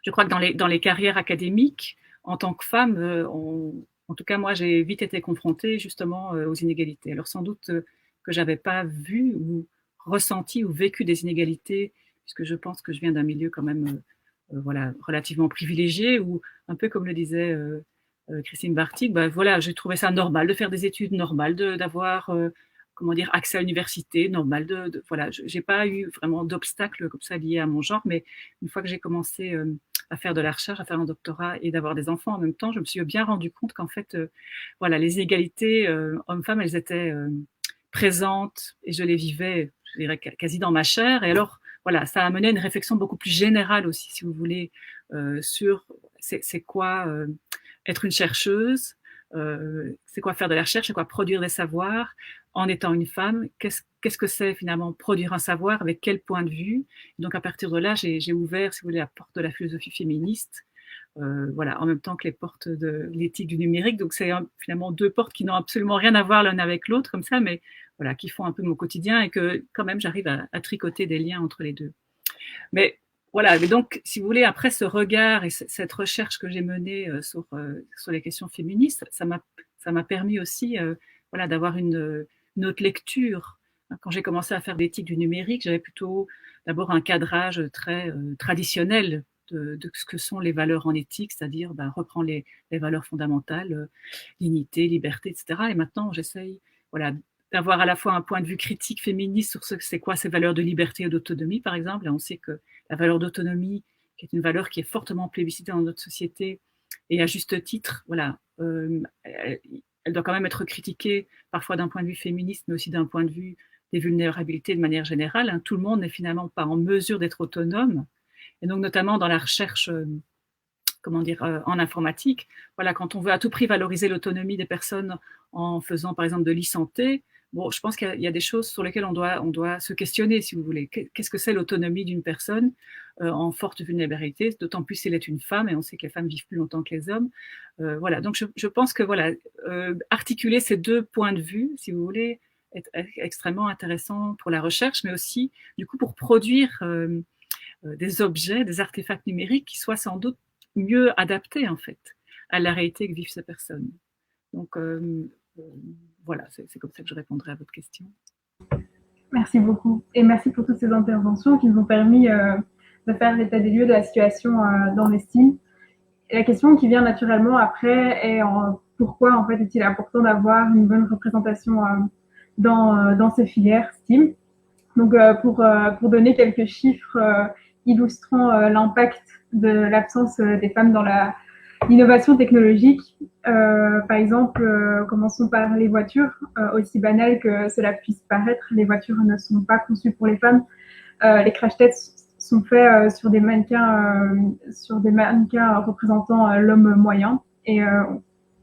je crois que dans les carrières académiques, en tant que femme, en tout cas, moi, j'ai vite été confrontée justement aux inégalités. Alors, sans doute que j'avais pas vu ou ressenti ou vécu des inégalités, puisque je pense que je viens d'un milieu quand même relativement privilégié, ou un peu comme le disait Christine Bartik, voilà, j'ai trouvé ça normal de faire des études normales, d'avoir accès à l'université, normal. Voilà, j'ai pas eu vraiment d'obstacles comme ça liés à mon genre, mais une fois que j'ai commencé à faire de la recherche, à faire un doctorat et d'avoir des enfants en même temps, je me suis bien rendu compte qu'en fait, les inégalités hommes-femmes, elles étaient présentes et je les vivais, je dirais, quasi dans ma chair. Et alors, voilà, ça a mené à une réflexion beaucoup plus générale aussi, si vous voulez, sur c'est quoi être une chercheuse, c'est quoi faire de la recherche, c'est quoi produire des savoirs en étant une femme, qu'est-ce que c'est finalement produire un savoir, avec quel point de vue. Donc à partir de là, j'ai ouvert, si vous voulez, la porte de la philosophie féministe, voilà, en même temps que les portes de l'éthique du numérique. Donc c'est finalement deux portes qui n'ont absolument rien à voir l'une avec l'autre, comme ça, mais voilà, qui font un peu mon quotidien et que quand même j'arrive à tricoter des liens entre les deux. Mais voilà, mais donc, si vous voulez, après ce regard et cette recherche que j'ai menée sur les questions féministes, ça m'a permis aussi voilà, d'avoir une autre lecture. Quand j'ai commencé à faire l'éthique du numérique, j'avais plutôt d'abord un cadrage très traditionnel de ce que sont les valeurs en éthique, c'est-à-dire reprendre les valeurs fondamentales, dignité, liberté, etc. Et maintenant, j'essaye voilà, d'avoir à la fois un point de vue critique féministe sur ce que c'est quoi ces valeurs de liberté et d'autonomie, par exemple. Et on sait que la valeur d'autonomie, qui est une valeur qui est fortement plébiscitée dans notre société, et à juste titre, voilà, elle doit quand même être critiquée, parfois d'un point de vue féministe, mais aussi d'un point de vue des vulnérabilités de manière générale. Hein. Tout le monde n'est finalement pas en mesure d'être autonome. Et donc, notamment dans la recherche, comment dire, en informatique, voilà, quand on veut à tout prix valoriser l'autonomie des personnes en faisant, par exemple, de l'e-santé, bon, je pense qu'il y a des choses sur lesquelles on doit se questionner, si vous voulez. Qu'est-ce que c'est l'autonomie d'une personne en forte vulnérabilité, d'autant plus si elle est une femme, et on sait que les femmes vivent plus longtemps que les hommes. Voilà, donc je pense que voilà, articuler ces deux points de vue, si vous voulez, est extrêmement intéressant pour la recherche, mais aussi, du coup, pour produire des objets, des artefacts numériques qui soient sans doute mieux adaptés, en fait, à la réalité que vivent ces personnes. Donc, voilà, c'est comme ça que je répondrai à votre question. Merci beaucoup. Et merci pour toutes ces interventions qui nous ont permis de faire l'état des lieux de la situation dans les STEAM. Et la question qui vient naturellement après est pourquoi en fait est-il important d'avoir une bonne représentation dans ces filières STEAM. Donc pour donner quelques chiffres illustrant l'impact de l'absence des femmes dans l'innovation technologique. Par exemple, commençons par les voitures. Aussi banal que cela puisse paraître, les voitures ne sont pas conçues pour les femmes. Les crash tests sont faits sur des mannequins représentant l'homme moyen. Et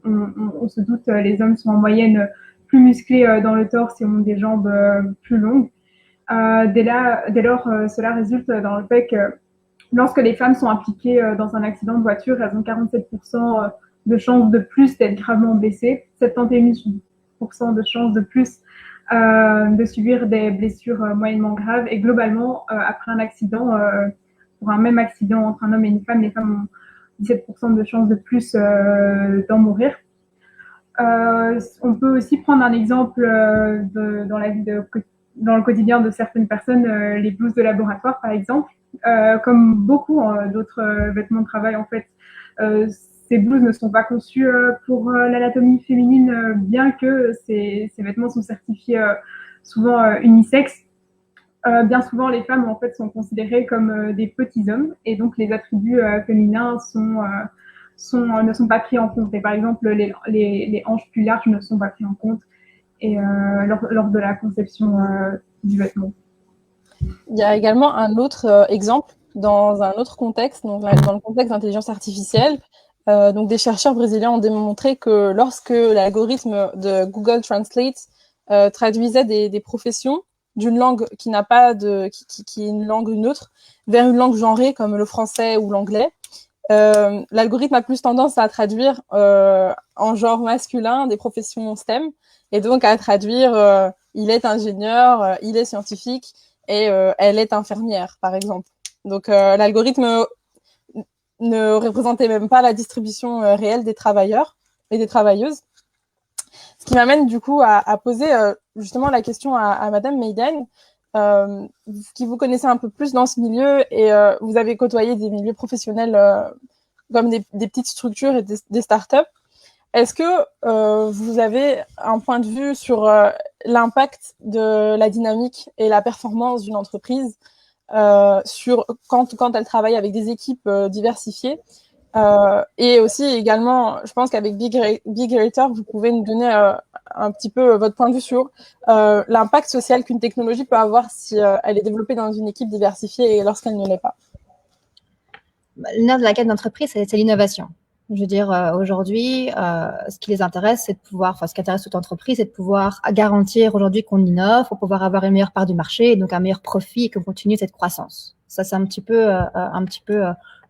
on se doute, les hommes sont en moyenne plus musclés dans le torse et ont des jambes plus longues. Dès lors, cela résulte dans le fait que lorsque les femmes sont impliquées dans un accident de voiture, elles ont 47% de chances de plus d'être gravement blessées, 71% de chances de plus de subir des blessures moyennement graves. Et globalement, après un accident, pour un même accident entre un homme et une femme, les femmes ont 17% de chances de plus d'en mourir. On peut aussi prendre un exemple dans le quotidien de certaines personnes, les blouses de laboratoire, par exemple. Comme beaucoup d'autres vêtements de travail, en fait, ces blouses ne sont pas conçues pour l'anatomie féminine, bien que ces vêtements sont certifiés souvent unisexes. Bien souvent, les femmes en fait sont considérées comme des petits hommes, et donc les attributs féminins ne sont pas pris en compte. Et par exemple, les hanches plus larges ne sont pas pris en compte lors de la conception du vêtement. Il y a également un autre exemple dans un autre contexte, donc dans le contexte d'intelligence artificielle. Donc des chercheurs brésiliens ont démontré que lorsque l'algorithme de Google Translate traduisait des professions d'une langue qui n'a pas qui est une langue neutre vers une langue genrée comme le français ou l'anglais, l'algorithme a plus tendance à traduire en genre masculin des professions STEM, et donc à traduire il est ingénieur, il est scientifique, et elle est infirmière, par exemple. Donc l'algorithme ne représentait même pas la distribution réelle des travailleurs et des travailleuses. Ce qui m'amène du coup à poser justement la question à Madame Meiden, qui vous connaissez un peu plus dans ce milieu, et vous avez côtoyé des milieux professionnels comme des petites structures et des startups. Est-ce que vous avez un point de vue sur l'impact de la dynamique et la performance d'une entreprise sur quand elle travaille avec des équipes diversifiées, et aussi également, je pense qu'avec Big Greater, vous pouvez nous donner un petit peu votre point de vue sur l'impact social qu'une technologie peut avoir si elle est développée dans une équipe diversifiée et lorsqu'elle ne l'est pas. Le nerf de la quête d'entreprise, c'est l'innovation. Je veux dire, aujourd'hui, ce qui les intéresse, c'est de pouvoir, enfin, ce qui intéresse toute entreprise, c'est de pouvoir garantir aujourd'hui qu'on innove pour pouvoir avoir une meilleure part du marché, et donc un meilleur profit et qu'on continue cette croissance. Ça, c'est un petit peu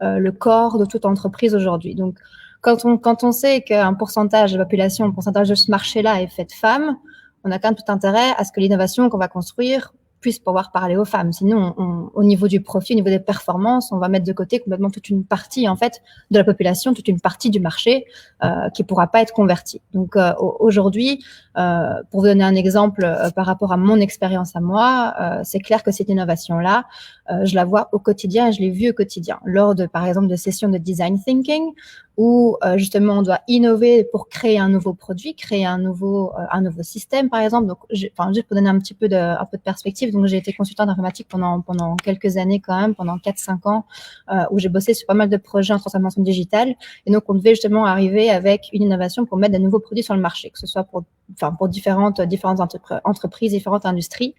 le corps de toute entreprise aujourd'hui. Donc, quand on sait qu'un pourcentage de la population, un pourcentage de ce marché-là est fait de femmes, on a quand même tout intérêt à ce que l'innovation qu'on va construire puisse pouvoir parler aux femmes. Sinon, au niveau du profit, au niveau des performances, on va mettre de côté complètement toute une partie, en fait, de la population, toute une partie du marché qui pourra pas être convertie. Donc, aujourd'hui, pour vous donner un exemple par rapport à mon expérience à moi, c'est clair que cette innovation-là, je la vois au quotidien et je l'ai vue au quotidien. Lors de, par exemple, de sessions de design thinking, où justement on doit innover pour créer un nouveau produit, créer un nouveau système, par exemple. Donc, juste pour donner un peu de perspective, donc j'ai été consultante informatique pendant quelques années quand même, pendant 4-5 ans, où j'ai bossé sur pas mal de projets en transformation digitale. Et donc, on devait justement arriver avec une innovation pour mettre de nouveaux produits sur le marché, que ce soit pour différentes entreprises, différentes industries.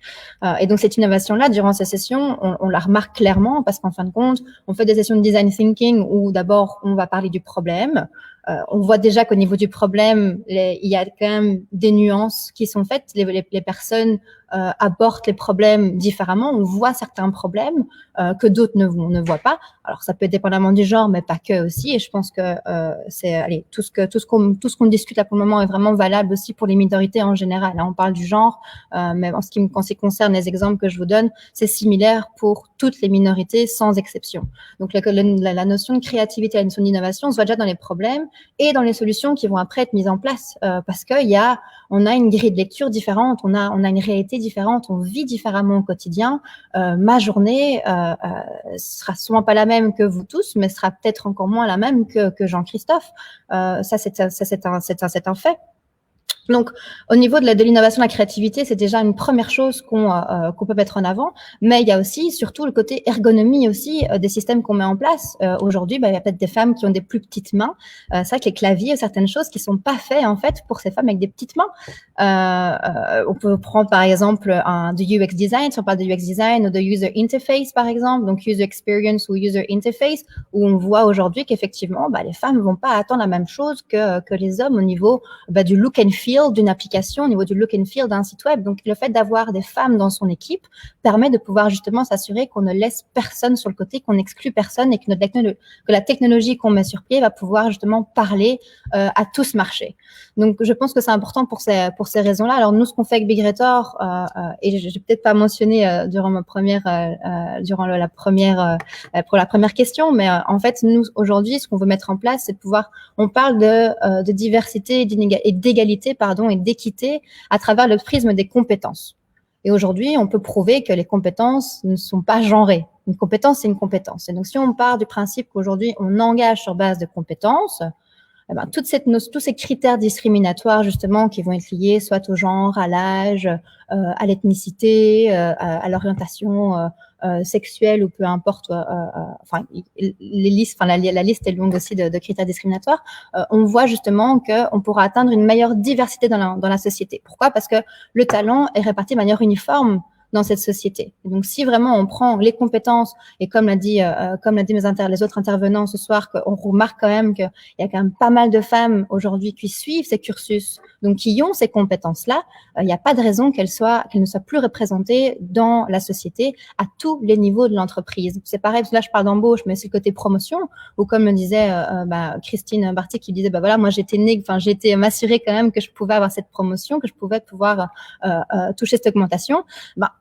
Et donc, cette innovation-là, durant ces sessions, on la remarque clairement parce qu'en fin de compte, on fait des sessions de design thinking où d'abord, on va parler du problème. On voit déjà qu'au niveau du problème, il y a quand même des nuances qui sont faites. Les personnes abordent les problèmes différemment. On voit certains problèmes que d'autres ne voient pas. Alors, ça peut être dépendamment du genre, mais pas que aussi. Et je pense que tout ce qu'on discute là pour le moment est vraiment valable aussi pour les minorités en général. Là, on parle du genre, mais en ce qui concerne les exemples que je vous donne, c'est similaire pour toutes les minorités sans exception. Donc, la notion de créativité, la notion d'innovation, on se voit déjà dans les problèmes et dans les solutions qui vont après être mises en place parce que on a une grille de lecture différente, on a une réalité différente, on vit différemment au quotidien. Ma journée sera souvent pas la même que vous tous, mais sera peut-être encore moins la même que Jean-Christophe. Ça c'est un fait. Donc, au niveau de l'innovation, de la créativité, c'est déjà une première chose qu'on peut mettre en avant. Mais il y a aussi, surtout, le côté ergonomie aussi des systèmes qu'on met en place. Aujourd'hui, il y a peut-être des femmes qui ont des plus petites mains. C'est vrai que les claviers, certaines choses qui sont pas faits en fait pour ces femmes avec des petites mains. On peut prendre par exemple du UX design, si on parle de UX design ou de user interface par exemple, donc user experience ou user interface, où on voit aujourd'hui qu'effectivement, les femmes vont pas attendre la même chose que les hommes au niveau du look and feel d'une application, au niveau du look and feel d'un site web. Donc, le fait d'avoir des femmes dans son équipe permet de pouvoir justement s'assurer qu'on ne laisse personne sur le côté, qu'on n'exclut personne et que la technologie qu'on met sur pied va pouvoir justement parler à tout ce marché. Donc, je pense que c'est important pour ces raisons-là. Alors, nous, ce qu'on fait avec Big Retort, et je n'ai peut-être pas mentionné pour la première question, mais en fait, nous, aujourd'hui, ce qu'on veut mettre en place, c'est de pouvoir, on parle de diversité et d'égalité, et d'équité à travers le prisme des compétences. Et aujourd'hui, on peut prouver que les compétences ne sont pas genrées. Une compétence, c'est une compétence. Et donc, si on part du principe qu'aujourd'hui, on engage sur base de compétences, tous ces critères discriminatoires, justement, qui vont être liés soit au genre, à l'âge, à l'ethnicité, à l'orientation sexuelle ou peu importe, la liste est longue aussi de critères discriminatoires. On voit justement qu'on pourra atteindre une meilleure diversité dans la société. Pourquoi? Parce que le talent est réparti de manière uniforme dans cette société. Et donc, si vraiment on prend les compétences, et comme l'a dit les autres intervenants ce soir, qu'on remarque quand même qu'il y a quand même pas mal de femmes aujourd'hui qui suivent ces cursus, donc qui ont ces compétences-là, il n'y a pas de raison qu'elles ne soient plus représentées dans la société à tous les niveaux de l'entreprise. C'est pareil, parce que là, je parle d'embauche, mais c'est le côté promotion, ou comme le disait Christine Barty, qui disait, moi, j'ai été m'assurer quand même que je pouvais avoir cette promotion, que je pouvais pouvoir toucher cette augmentation.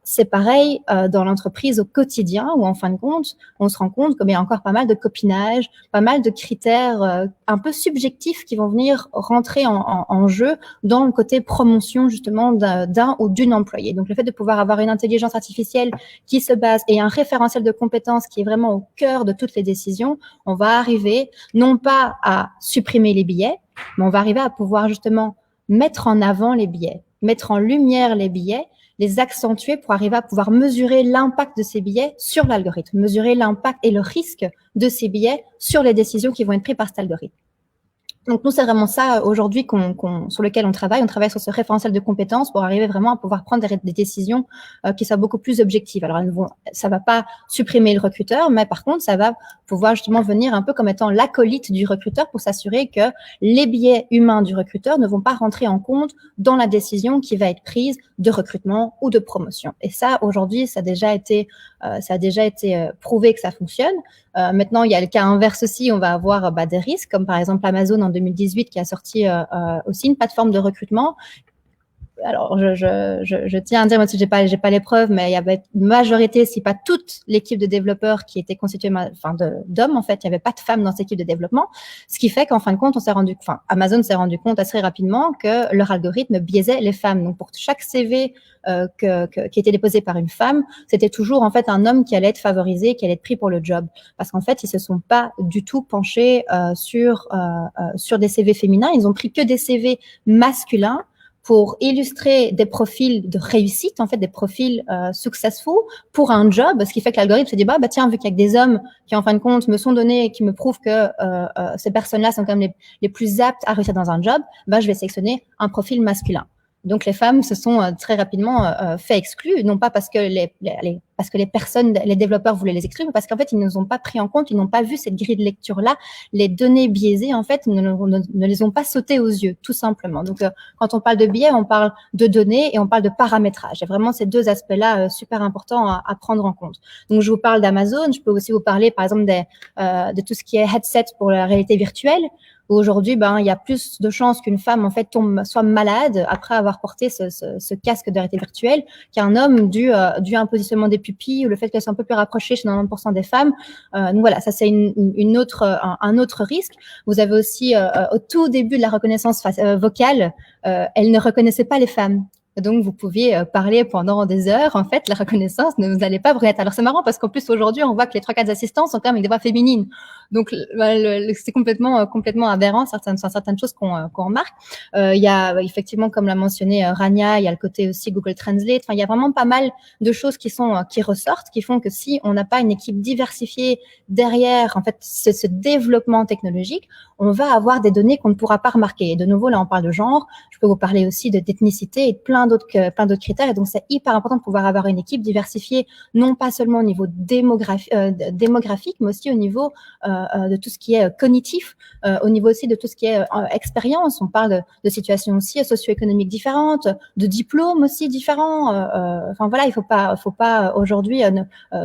C'est pareil dans l'entreprise au quotidien, où en fin de compte, on se rend compte qu'il y a encore pas mal de copinage, pas mal de critères un peu subjectifs qui vont venir rentrer en jeu dans le côté promotion justement d'un ou d'une employée. Donc, le fait de pouvoir avoir une intelligence artificielle qui se base et un référentiel de compétences qui est vraiment au cœur de toutes les décisions, on va arriver non pas à supprimer les biais, mais on va arriver à pouvoir justement mettre en avant les biais, mettre en lumière les biais, les accentuer pour arriver à pouvoir mesurer l'impact de ces biais sur l'algorithme, mesurer l'impact et le risque de ces biais sur les décisions qui vont être prises par cet algorithme. Donc, nous, c'est vraiment ça aujourd'hui sur lequel on travaille. On travaille sur ce référentiel de compétences pour arriver vraiment à pouvoir prendre des décisions qui soient beaucoup plus objectives. Alors, ça va pas supprimer le recruteur, mais par contre, ça va pouvoir justement venir un peu comme étant l'acolyte du recruteur pour s'assurer que les biais humains du recruteur ne vont pas rentrer en compte dans la décision qui va être prise de recrutement ou de promotion. Et ça, aujourd'hui, ça a déjà été prouvé que ça fonctionne. Maintenant, il y a le cas inverse aussi. On va avoir des risques, comme par exemple Amazon en 2018 qui a sorti aussi une plateforme de recrutement. Alors, je tiens à dire, même si j'ai pas les preuves, mais il y avait une majorité, si pas toute l'équipe de développeurs qui était constituée, d'hommes, en fait. Il n'y avait pas de femmes dans cette équipe de développement. Ce qui fait qu'en fin de compte, Amazon s'est rendu compte assez rapidement que leur algorithme biaisait les femmes. Donc, pour chaque CV, qui était déposé par une femme, c'était toujours, en fait, un homme qui allait être favorisé, qui allait être pris pour le job. Parce qu'en fait, ils se sont pas du tout penchés, sur des CV féminins. Ils ont pris que des CV masculins pour illustrer des profils de réussite, en fait, des profils successful pour un job, ce qui fait que l'algorithme se dit, tiens, vu qu'il y a que des hommes qui, en fin de compte, me sont donnés et qui me prouvent que ces personnes-là sont quand même les plus aptes à réussir dans un job, je vais sélectionner un profil masculin. Donc, les femmes se sont très rapidement fait exclure, non pas parce que les développeurs voulaient les exclure, mais parce qu'en fait, ils ne nous ont pas pris en compte, ils n'ont pas vu cette grille de lecture-là. Les données biaisées, en fait, ne les ont pas sautées aux yeux, tout simplement. Donc, quand on parle de biais, on parle de données et on parle de paramétrage. Et vraiment, ces deux aspects-là, super importants à prendre en compte. Donc, je vous parle d'Amazon. Je peux aussi vous parler, par exemple, de tout ce qui est headset pour la réalité virtuelle. Aujourd'hui, il y a plus de chances qu'une femme, en fait, soit malade après avoir porté ce casque de réalité virtuelle qu'un homme dû à un positionnement des pupilles ou le fait qu'elles soient un peu plus rapprochées chez 90% des femmes. Donc voilà, ça c'est un autre risque. Vous avez aussi au tout début de la reconnaissance vocale, elle ne reconnaissait pas les femmes. Donc, vous pouviez parler pendant des heures. En fait, la reconnaissance ne vous allait pas reconnaître. Alors, c'est marrant parce qu'en plus, aujourd'hui, on voit que les 3/4 assistants sont quand même avec des voix féminines. Donc, c'est complètement aberrant, certaines choses qu'on remarque. Il y a, effectivement, comme l'a mentionné Rania, il y a le côté aussi Google Translate. Enfin, il y a vraiment pas mal de choses qui ressortent, qui font que si on n'a pas une équipe diversifiée derrière, en fait, ce développement technologique, on va avoir des données qu'on ne pourra pas remarquer. Et de nouveau, là, on parle de genre. Je peux vous parler aussi d'ethnicité et de plein d'autres critères. Et donc, c'est hyper important de pouvoir avoir une équipe diversifiée, non pas seulement au niveau démographique, mais aussi au niveau de tout ce qui est cognitif, au niveau aussi de tout ce qui est expérience. On parle de situations aussi socio-économiques différentes, de diplômes aussi différents. Enfin voilà, il faut pas aujourd'hui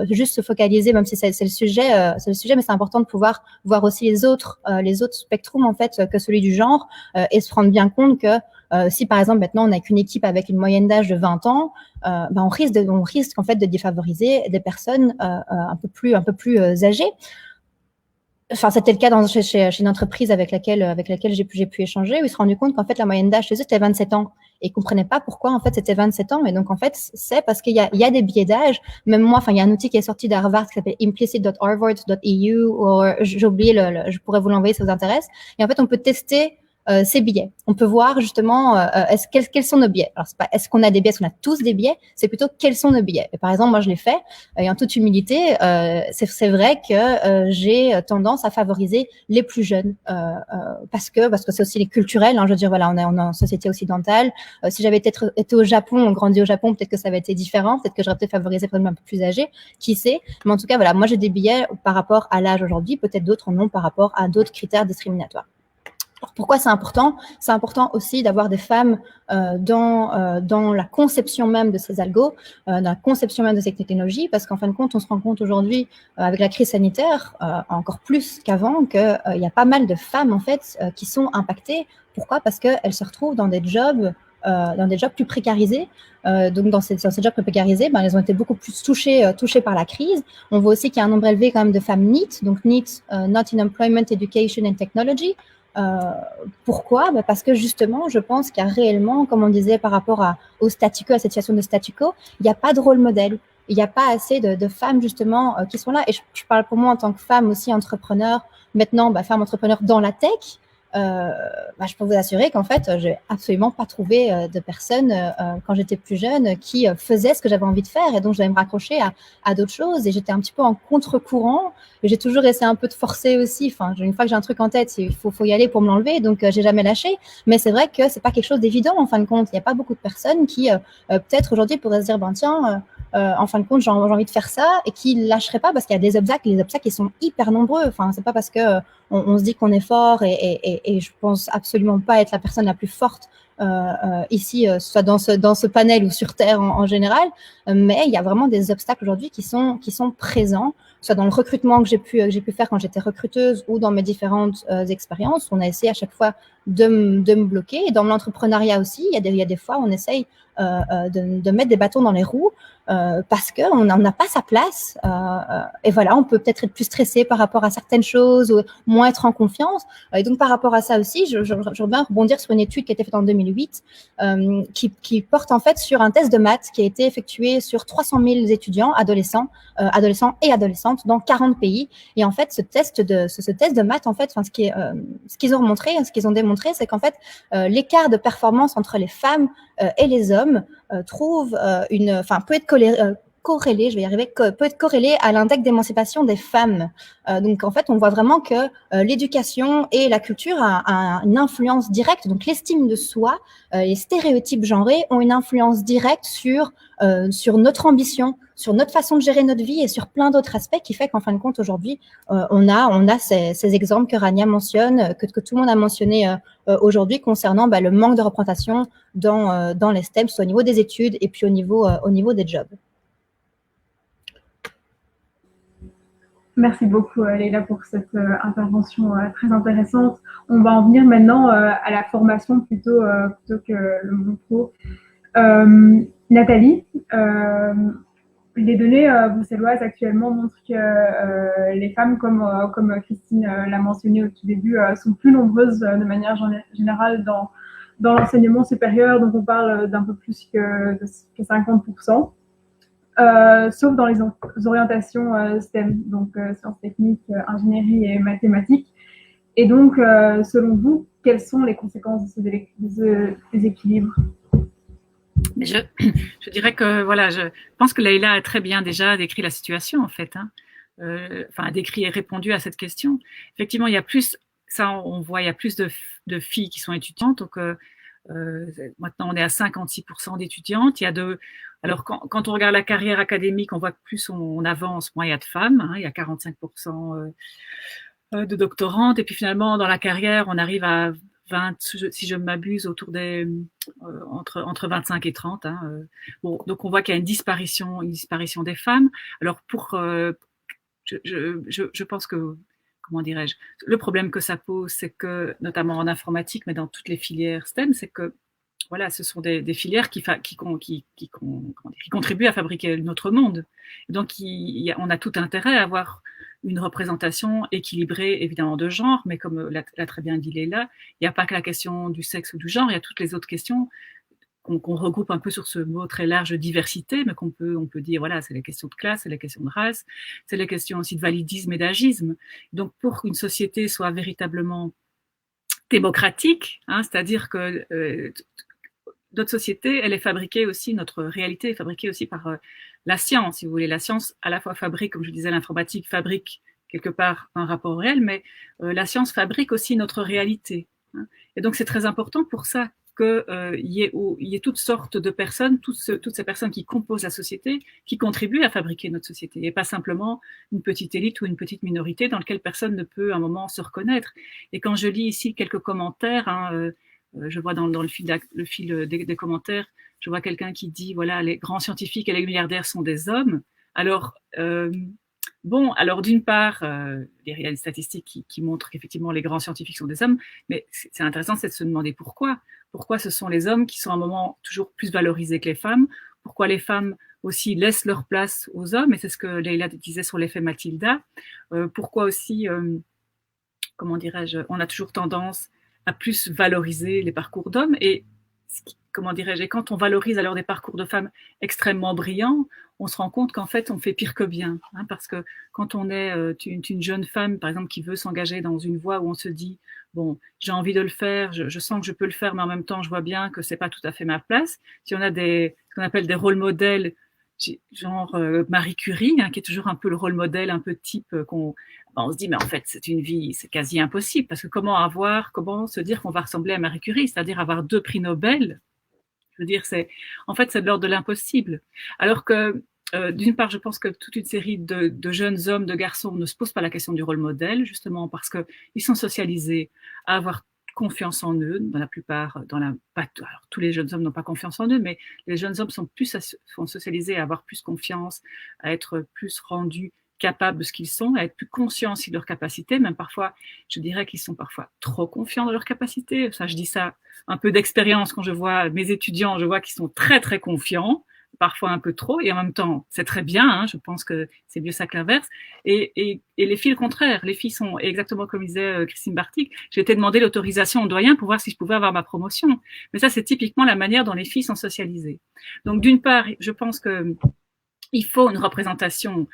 juste se focaliser, même si c'est le sujet, mais c'est important de pouvoir voir aussi les autres spectrums en fait que celui du genre et se rendre bien compte que si par exemple maintenant on n'a qu'une équipe avec une moyenne d'âge de 20 ans, on risque en fait de défavoriser des personnes un peu plus âgées. Enfin, c'était le cas chez une entreprise avec laquelle j'ai pu échanger, où ils se sont rendus compte qu'en fait la moyenne d'âge chez eux c'était 27 ans et ils comprenaient pas pourquoi en fait c'était 27 ans. Et donc en fait c'est parce qu'il y a des biais d'âge. Même moi, il y a un outil qui est sorti d'Harvard qui s'appelle implicit.harvard.eu, ou j'ai oublié je pourrais vous l'envoyer si ça vous intéresse. Et en fait on peut tester ces biais. On peut voir justement quels sont nos biais. Alors c'est pas est-ce qu'on a des biais, est-ce qu'on a tous des biais, c'est plutôt quels sont nos biais. Et par exemple, moi je l'ai fait et en toute humilité, c'est vrai que j'ai tendance à favoriser les plus jeunes parce que c'est aussi les culturels. Je veux dire voilà, on est en société occidentale. Si j'avais peut-être été au Japon, grandi au Japon, peut-être que ça avait été différent. Peut-être que j'aurais peut-être favorisé un peu plus âgés. Qui sait. Mais en tout cas voilà, moi j'ai des biais par rapport à l'âge aujourd'hui. Peut-être d'autres non par rapport à d'autres critères discriminatoires. Alors, pourquoi c'est important? C'est important aussi d'avoir des femmes dans la conception même de ces algos, dans la conception même de ces technologies, parce qu'en fin de compte, on se rend compte aujourd'hui, avec la crise sanitaire, encore plus qu'avant, qu'il y a pas mal de femmes en fait qui sont impactées. Pourquoi? Parce qu'elles se retrouvent dans des jobs plus précarisés. Donc dans ces jobs plus précarisés, elles ont été beaucoup plus touchées par la crise. On voit aussi qu'il y a un nombre élevé quand même de femmes NEET, donc NEET, Not in Employment, Education and Technology. Pourquoi? Parce que justement, je pense qu'il y a réellement, comme on disait par rapport au statu quo, à cette situation de statu quo, il n'y a pas de rôle modèle. Il n'y a pas assez de femmes justement qui sont là. Et je parle pour moi en tant que femme aussi entrepreneur, maintenant femme entrepreneur dans la tech. je peux vous assurer qu'en fait, j'ai absolument pas trouvé de personnes quand j'étais plus jeune qui faisaient ce que j'avais envie de faire, et donc je devais me raccrocher à d'autres choses, et j'étais un petit peu en contre-courant. J'ai toujours essayé un peu de forcer aussi. Enfin, une fois que j'ai un truc en tête, il faut y aller pour me l'enlever, donc j'ai jamais lâché. Mais c'est vrai que c'est pas quelque chose d'évident en fin de compte. Il n'y a pas beaucoup de personnes qui peut-être aujourd'hui pourraient se dire ben tiens, en fin de compte, j'ai envie de faire ça, et qui ne lâcheraient pas parce qu'il y a des obstacles. Les obstacles, ils sont hyper nombreux. Enfin, c'est pas parce que on se dit qu'on est fort, et je pense absolument pas être la personne la plus forte ici, soit dans ce panel ou sur Terre en général, mais il y a vraiment des obstacles aujourd'hui qui sont présents, soit dans le recrutement que j'ai pu faire quand j'étais recruteuse, ou dans mes différentes expériences. On a essayé à chaque fois de me bloquer. Et dans l'entrepreneuriat aussi, il y a des fois où on essaye de mettre des bâtons dans les roues parce qu'on n'a pas sa place. Et voilà, on peut peut-être être plus stressé par rapport à certaines choses, ou moins être en confiance. Et donc, par rapport à ça aussi, je veux bien rebondir sur une étude qui a été faite en 2008 qui porte en fait sur un test de maths qui a été effectué sur 300 000 étudiants, adolescents et adolescentes dans 40 pays. Et en fait, ce test de maths, en fait, ce qu'ils ont démontré, c'est qu'en fait, l'écart de performance entre les femmes et les hommes peut être corrélé, peut être corrélé à l'index d'émancipation des femmes. Donc, en fait, on voit vraiment que l'éducation et la culture a une influence directe. Donc, l'estime de soi, les stéréotypes genrés ont une influence directe sur notre ambition, sur notre façon de gérer notre vie, et sur plein d'autres aspects, qui fait qu'en fin de compte, aujourd'hui, on a ces exemples que Rania mentionne, que tout le monde a mentionné aujourd'hui, concernant le manque de représentation dans les STEM, soit au niveau des études et puis au niveau des jobs. Merci beaucoup, Leïla, pour cette intervention très intéressante. On va en venir maintenant à la formation plutôt que le monde pro. Nathalie, les données bruxelloises actuellement montrent que les femmes, comme Christine l'a mentionné au tout début, sont plus nombreuses de manière générale dans l'enseignement supérieur. Donc on parle d'un peu plus que 50%. Sauf dans les orientations STEM, donc sciences techniques, ingénierie et mathématiques. Et donc, selon vous, quelles sont les conséquences de ce déséquilibre? Mais je dirais que voilà, je pense que Leïla a très bien déjà décrit la situation en fait, a décrit et répondu à cette question. Effectivement, il y a plus, ça on voit, il y a plus de filles qui sont étudiantes, donc maintenant on est à 56% d'étudiantes. Alors quand on regarde la carrière académique, on voit que plus on avance, moins il y a de femmes, il y a 45% de doctorantes, et puis finalement dans la carrière on arrive à 20, si je m'abuse, autour des entre 25 et 30. Donc on voit qu'il y a une disparition des femmes. Alors je pense que, comment dirais-je, le problème que ça pose, c'est que, notamment en informatique, mais dans toutes les filières STEM, c'est que voilà, ce sont des filières qui contribuent à fabriquer notre monde. Donc, on a tout intérêt à avoir une représentation équilibrée, évidemment, de genre, mais comme l'a très bien dit Leïla, il n'y a pas que la question du sexe ou du genre, il y a toutes les autres questions qu'on regroupe un peu sur ce mot très large, diversité, mais on peut dire, voilà, c'est les questions de classe, c'est les questions de race, c'est les questions aussi de validisme et d'agisme. Donc, pour qu'une société soit véritablement démocratique, c'est-à-dire que notre société, elle est fabriquée aussi, notre réalité est fabriquée aussi par la science, si vous voulez. La science, à la fois fabrique, comme je disais, l'informatique fabrique quelque part un rapport réel, mais la science fabrique aussi notre réalité. Et donc, c'est très important pour ça qu'il y ait toutes sortes de personnes, toutes ces personnes qui composent la société, qui contribuent à fabriquer notre société, et pas simplement une petite élite ou une petite minorité dans laquelle personne ne peut à un moment se reconnaître. Et quand je lis ici quelques commentaires, je vois dans le fil des commentaires, je vois quelqu'un qui dit, voilà, les grands scientifiques et les milliardaires sont des hommes. Alors, d'une part, il y a des statistiques qui montrent qu'effectivement les grands scientifiques sont des hommes, mais c'est intéressant, c'est de se demander pourquoi. Pourquoi ce sont les hommes qui sont à un moment toujours plus valorisés que les femmes? Pourquoi les femmes aussi laissent leur place aux hommes? Et c'est ce que Leïla disait sur l'effet Mathilda. Pourquoi aussi, comment dirais-je, on a toujours tendance à plus valoriser les parcours d'hommes? Et comment dirais-je, et quand on valorise alors des parcours de femmes extrêmement brillants, on se rend compte qu'en fait, on fait pire que bien. Hein, parce que quand on est une jeune femme, par exemple, qui veut s'engager dans une voie où on se dit, bon, j'ai envie de le faire, je sens que je peux le faire, mais en même temps, je vois bien que c'est pas tout à fait ma place. Si on a ce qu'on appelle des rôles modèles, genre Marie Curie, hein, qui est toujours un peu le rôle modèle, un peu type on se dit, mais en fait, c'est une vie, c'est quasi impossible, parce que comment se dire qu'on va ressembler à Marie Curie, c'est-à-dire avoir 2 prix Nobel. Je veux dire, c'est de l'ordre de l'impossible. Alors que, d'une part, je pense que toute une série de jeunes hommes, de garçons ne se posent pas la question du rôle modèle, justement parce qu'ils sont socialisés à avoir confiance en eux. Dans la plupart, alors, tous les jeunes hommes n'ont pas confiance en eux, mais les jeunes hommes sont socialisés à avoir plus confiance, à être plus rendus capables de ce qu'ils sont, à être plus conscients aussi de leurs capacités, même parfois, je dirais qu'ils sont parfois trop confiants dans leurs capacités. Ça, je dis ça un peu d'expérience quand je vois mes étudiants, je vois qu'ils sont très, très confiants, parfois un peu trop, et en même temps, c'est très bien, hein, je pense que c'est mieux ça que l'inverse. Et les filles, le contraire, les filles sont exactement comme disait Christine Bartik, j'ai été demander l'autorisation au doyen pour voir si je pouvais avoir ma promotion. Mais ça, c'est typiquement la manière dont les filles sont socialisées. Donc, d'une part, je pense que il faut une représentation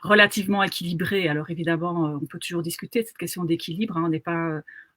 relativement équilibrée. Alors évidemment, on peut toujours discuter de cette question d'équilibre. Hein,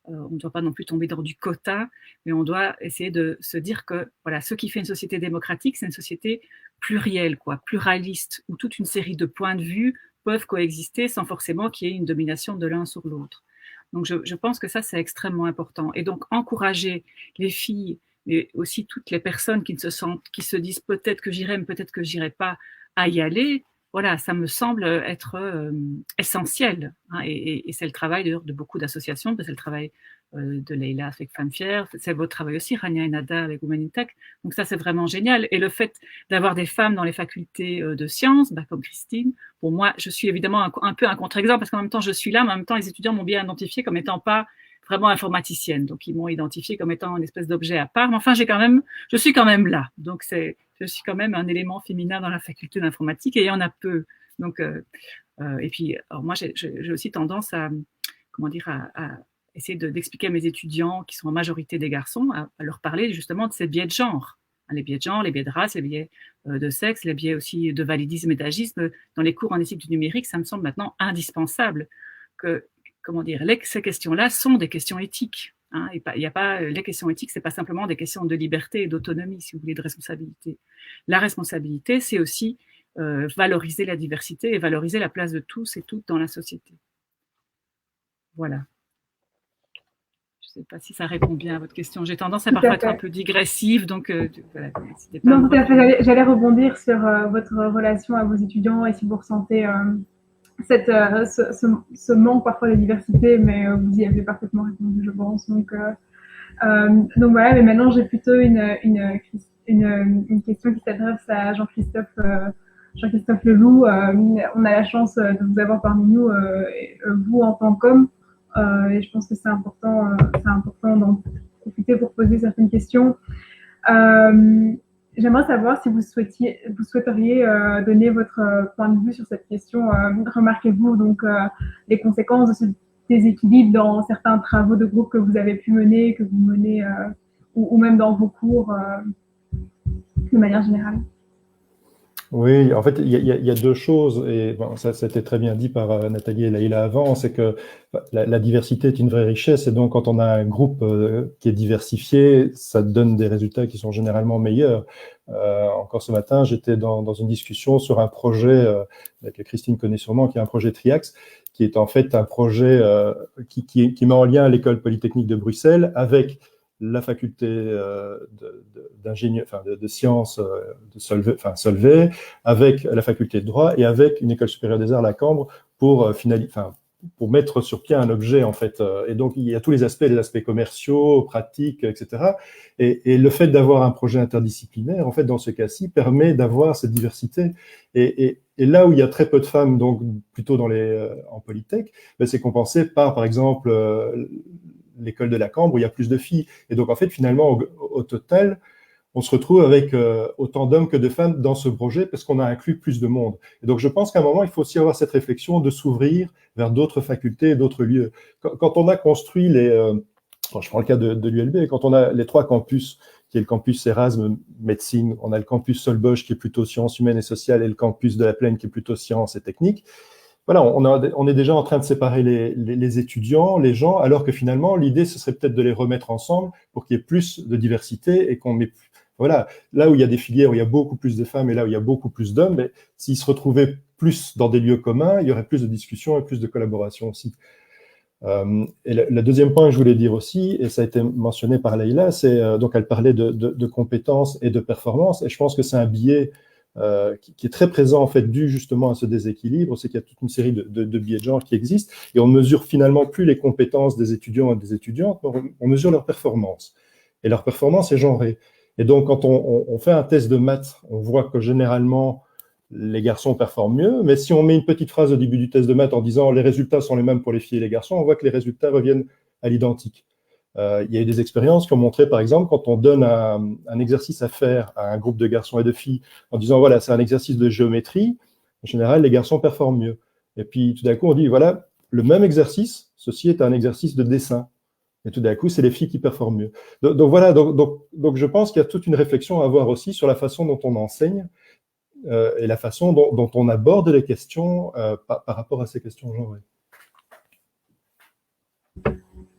on ne doit pas non plus tomber dans du quota, mais on doit essayer de se dire que voilà, ce qui fait une société démocratique, c'est une société plurielle, pluraliste, où toute une série de points de vue peuvent coexister sans forcément qu'il y ait une domination de l'un sur l'autre. Donc je pense que ça, c'est extrêmement important. Et donc encourager les filles, mais aussi toutes les personnes qui se disent peut-être que j'irai, mais peut-être que j'irai pas, à y aller. Voilà, ça me semble être essentiel. Hein, et c'est le travail d'ailleurs de beaucoup d'associations, c'est le travail de Leïla avec Femmes Fières, c'est votre travail aussi, Rania et Nada avec Women in Tech. Donc ça, c'est vraiment génial. Et le fait d'avoir des femmes dans les facultés de sciences, comme Christine, pour moi, je suis évidemment un peu un contre-exemple, parce qu'en même temps, je suis là, mais en même temps, les étudiants m'ont bien identifiée comme étant pas vraiment informaticienne. Donc, ils m'ont identifiée comme étant une espèce d'objet à part. Mais enfin, je suis quand même là. Donc, je suis quand même un élément féminin dans la faculté d'informatique et il y en a peu. Donc, et puis, alors moi, j'ai aussi tendance à essayer d'expliquer à mes étudiants qui sont en majorité des garçons, à leur parler justement de ces biais de genre. Les biais de genre, les biais de race, les biais de sexe, les biais aussi de validisme et d'agisme. Dans les cours en éthique du numérique, ça me semble maintenant indispensable que ces questions-là sont des questions éthiques. Hein, les questions éthiques, c'est pas simplement des questions de liberté et d'autonomie, si vous voulez, de responsabilité. La responsabilité, c'est aussi valoriser la diversité et valoriser la place de tous et toutes dans la société. Voilà. Je ne sais pas si ça répond bien à votre question. J'ai tendance à parfois être un peu digressive, donc voilà, n'hésitez pas. Non, tout à fait. J'allais rebondir sur votre relation à vos étudiants et si vous ressentez ce manque parfois de diversité, mais vous y avez parfaitement répondu, je pense. Donc voilà, mais maintenant j'ai plutôt une question qui s'adresse à Jean-Christophe Leloup. On a la chance de vous avoir parmi nous, vous en tant qu'homme, et je pense que c'est important d'en profiter pour poser certaines questions. J'aimerais savoir si vous souhaiteriez donner votre point de vue sur cette question. Remarquez-vous donc les conséquences de ce déséquilibre dans certains travaux de groupe que vous avez pu mener, que vous menez, ou même dans vos cours de manière générale? Oui, en fait, il y a deux choses, et bon, ça a été très bien dit par Nathalie et Leïla avant, c'est que la diversité est une vraie richesse, et donc quand on a un groupe qui est diversifié, ça donne des résultats qui sont généralement meilleurs. Encore ce matin, j'étais dans une discussion sur un projet que Christine connaît sûrement, qui est un projet Triax, qui est en fait un projet qui met en lien l'École Polytechnique de Bruxelles avec la faculté de sciences de Solvay, avec la faculté de droit et avec une école supérieure des arts, la Cambre, pour mettre sur pied un objet, en fait. Et donc, il y a tous les aspects commerciaux, pratiques, etc. Et le fait d'avoir un projet interdisciplinaire, en fait, dans ce cas-ci, permet d'avoir cette diversité. Et là où il y a très peu de femmes, donc plutôt en Polytech, c'est compensé par exemple, l'école de la Cambre, où il y a plus de filles. Et donc, en fait, finalement, au total, on se retrouve avec autant d'hommes que de femmes dans ce projet parce qu'on a inclus plus de monde. Et donc, je pense qu'à un moment, il faut aussi avoir cette réflexion de s'ouvrir vers d'autres facultés, d'autres lieux. Quand on a construit je prends le cas de l'ULB, quand on a les 3 campus qui est le campus Erasme médecine. On a le campus Solbosch qui est plutôt sciences humaines et sociales et le campus de la Plaine qui est plutôt sciences et techniques. Voilà, on est déjà en train de séparer les étudiants, les gens, alors que finalement, l'idée, ce serait peut-être de les remettre ensemble pour qu'il y ait plus de diversité et qu'on met, voilà, là où il y a des filières où il y a beaucoup plus de femmes et là où il y a beaucoup plus d'hommes, mais s'ils se retrouvaient plus dans des lieux communs, il y aurait plus de discussions et plus de collaboration aussi. Et le deuxième point que je voulais dire aussi, et ça a été mentionné par Leïla, c'est donc elle parlait de compétences et de performance, et je pense que c'est un biais qui est très présent en fait dû justement à ce déséquilibre, c'est qu'il y a toute une série de biais de genre qui existent, et on ne mesure finalement plus les compétences des étudiants et des étudiantes, on mesure leur performance, et leur performance est genrée. Et donc quand on fait un test de maths, on voit que généralement les garçons performent mieux, mais si on met une petite phrase au début du test de maths en disant les résultats sont les mêmes pour les filles et les garçons, on voit que les résultats reviennent à l'identique. Il y a eu des expériences qui ont montré, par exemple, quand on donne un exercice à faire à un groupe de garçons et de filles en disant voilà, c'est un exercice de géométrie, en général, les garçons performent mieux. Et puis tout d'un coup, on dit voilà, le même exercice, ceci est un exercice de dessin. Et tout d'un coup, c'est les filles qui performent mieux. Donc voilà, donc je pense qu'il y a toute une réflexion à avoir aussi sur la façon dont on enseigne et la façon dont on aborde les questions par rapport à ces questions genrées.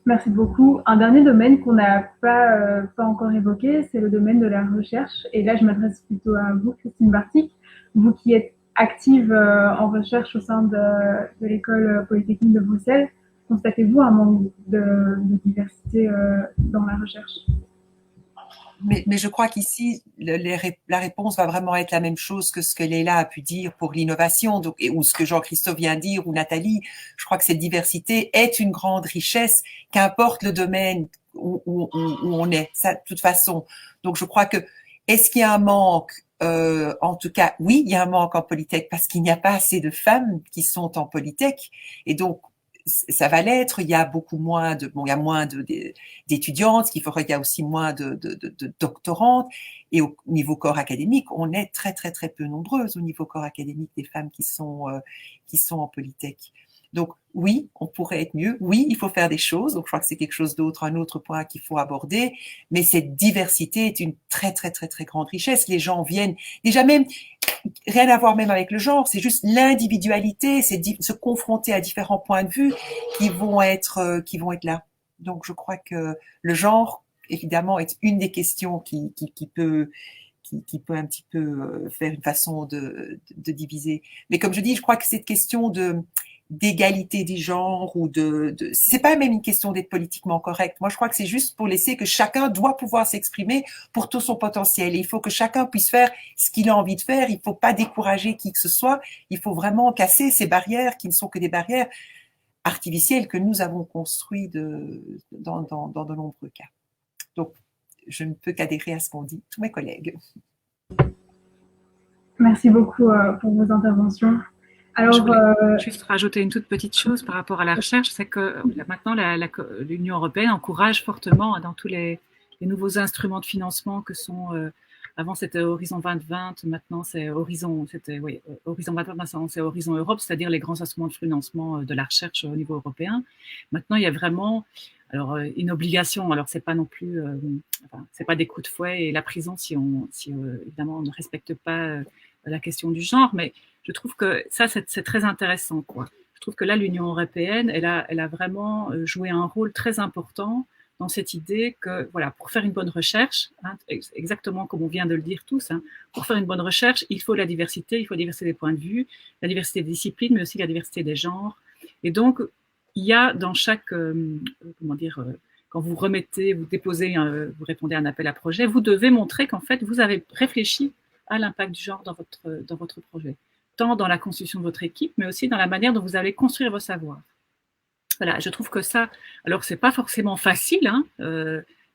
Merci beaucoup. Un dernier domaine qu'on n'a pas encore évoqué, c'est le domaine de la recherche. Et là, je m'adresse plutôt à vous, Christine Bartik, vous qui êtes active en recherche au sein de l'École polytechnique de Bruxelles. Constatez-vous un manque de diversité dans la recherche? Mais je crois qu'ici, la réponse va vraiment être la même chose que ce que Leïla a pu dire pour l'innovation, ou ce que Jean-Christophe vient de dire, ou Nathalie. Je crois que cette diversité est une grande richesse, qu'importe le domaine où on est, ça, de toute façon. Donc je crois que, est-ce qu'il y a un manque? En tout cas, oui, il y a un manque en Polytech parce qu'il n'y a pas assez de femmes qui sont en Polytech. Et donc, ça va l'être. Il y a beaucoup moins il y a moins d'étudiantes, il y a aussi moins de doctorantes. Et au niveau corps académique, on est très, très, très peu nombreuses au niveau corps académique des femmes qui sont en Polytech. Donc, oui, on pourrait être mieux. Oui, il faut faire des choses. Donc, je crois que c'est quelque chose d'autre, un autre point qu'il faut aborder. Mais cette diversité est une très, très, très, très grande richesse. Les gens viennent, déjà même, rien à voir même avec le genre, c'est juste l'individualité, c'est se confronter à différents points de vue qui vont être là. Donc, je crois que le genre, évidemment, est une des questions qui peut un petit peu faire une façon de diviser. Mais comme je dis, je crois que cette question d'égalité des genres ou c'est pas même une question d'être politiquement correct. Moi, je crois que c'est juste pour laisser que chacun doit pouvoir s'exprimer pour tout son potentiel. Et il faut que chacun puisse faire ce qu'il a envie de faire. Il faut pas décourager qui que ce soit. Il faut vraiment casser ces barrières qui ne sont que des barrières artificielles que nous avons construites dans de nombreux cas. Donc, je ne peux qu'adhérer à ce qu'ont dit tous mes collègues. Merci beaucoup pour vos interventions. Alors, je voulais juste rajouter une toute petite chose par rapport à la recherche, c'est que maintenant l'Union européenne encourage fortement dans tous les nouveaux instruments de financement que sont avant c'était Horizon 2020, maintenant c'est Horizon 2020, maintenant c'est Horizon Europe, c'est-à-dire les grands instruments de financement de la recherche au niveau européen. Maintenant il y a vraiment une obligation. Alors c'est pas non plus, c'est pas des coups de fouet et la prison si évidemment on ne respecte pas la question du genre, mais je trouve que ça, c'est très intéressant, quoi. Je trouve que là, l'Union européenne, elle a vraiment joué un rôle très important dans cette idée que, voilà, pour faire une bonne recherche, exactement comme on vient de le dire tous, pour faire une bonne recherche, il faut la diversité des points de vue, la diversité des disciplines, mais aussi la diversité des genres. Et donc, il y a dans chaque, quand vous déposez, vous répondez à un appel à projet, vous devez montrer qu'en fait, vous avez réfléchi à l'impact du genre dans votre projet, tant dans la constitution de votre équipe, mais aussi dans la manière dont vous allez construire vos savoirs. Voilà, je trouve que ça, alors c'est pas forcément facile,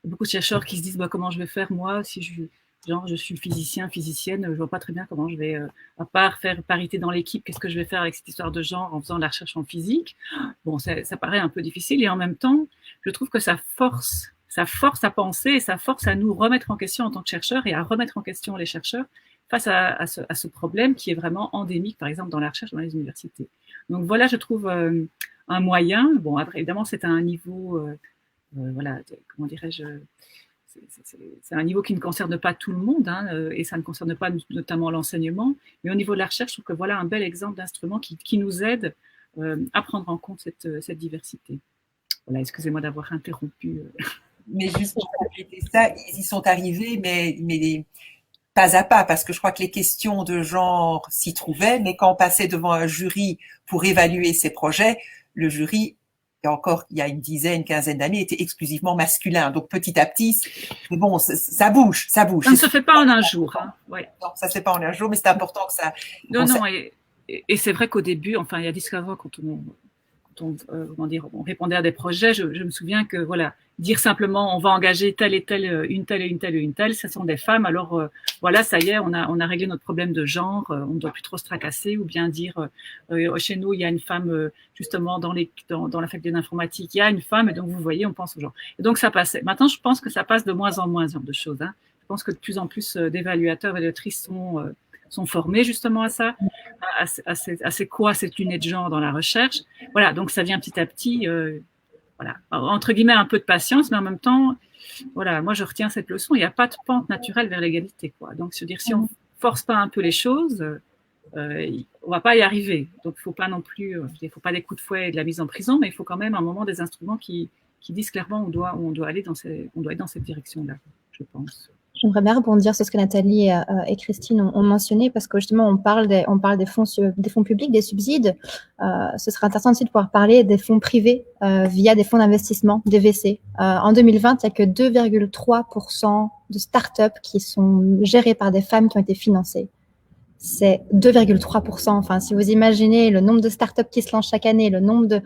beaucoup de chercheurs qui se disent comment je vais faire moi si je suis physicienne, je vois pas très bien comment je vais, à part faire parité dans l'équipe, qu'est-ce que je vais faire avec cette histoire de genre en faisant de la recherche en physique. Bon, ça paraît un peu difficile et en même temps, je trouve que ça force à penser et ça force à nous remettre en question en tant que chercheurs et à remettre en question les chercheurs face à ce problème qui est vraiment endémique, par exemple, dans la recherche dans les universités. Donc voilà, je trouve un moyen. Bon, après, évidemment, c'est à un niveau, voilà, comment dirais-je, c'est un niveau qui ne concerne pas tout le monde, hein, et ça ne concerne pas notamment l'enseignement, mais au niveau de la recherche, je trouve que voilà un bel exemple d'instrument qui nous aide à prendre en compte cette diversité. Voilà, excusez-moi d'avoir interrompu. Mais juste pour compléter ça, ils y sont arrivés, mais pas à pas, parce que je crois que les questions de genre s'y trouvaient, mais quand on passait devant un jury pour évaluer ces projets, le jury, et encore il y a une dizaine, quinzaine d'années, était exclusivement masculin. Donc petit à petit, mais bon, ça bouge, ça bouge. Ça ne se fait pas en un jour. Hein. Ouais. Non, ça se fait pas en un jour, mais c'est important que ça... Non, non, et c'est vrai qu'au début, enfin il y a 10-15 ans, quand on répondait à des projets, je me souviens que voilà, dire simplement on va engager telle et telle, une telle, ce sont des femmes, alors voilà, ça y est, on a réglé notre problème de genre, on ne doit plus trop se tracasser, ou bien dire chez nous il y a une femme justement dans la faculté d'informatique, il y a une femme, et donc vous voyez, on pense au genre. Et donc ça passait. Maintenant, je pense que ça passe de moins en moins ce genre de choses. Hein. Je pense que de plus en plus d'évaluateurs, évaluatrices sont formés justement à ça, à c'est quoi cette unité de genre dans la recherche. Voilà, donc ça vient petit à petit, voilà, entre guillemets un peu de patience, mais en même temps, voilà, moi je retiens cette leçon, il n'y a pas de pente naturelle vers l'égalité, quoi. Donc se dire si on force pas un peu les choses, on va pas y arriver. Donc il faut pas non plus, il faut pas des coups de fouet et de la mise en prison, mais il faut quand même à un moment des instruments qui disent clairement où on doit aller on doit être dans cette direction-là, je pense. J'aimerais bien rebondir sur ce que Nathalie et Christine ont mentionné, parce que justement, on parle des fonds publics, des subsides. Ce serait intéressant aussi de pouvoir parler des fonds privés via des fonds d'investissement, des VC. En 2020, il n'y a que 2,3% de startups qui sont gérées par des femmes qui ont été financées. C'est 2,3%. Enfin, si vous imaginez le nombre de startups qui se lancent chaque année, le nombre de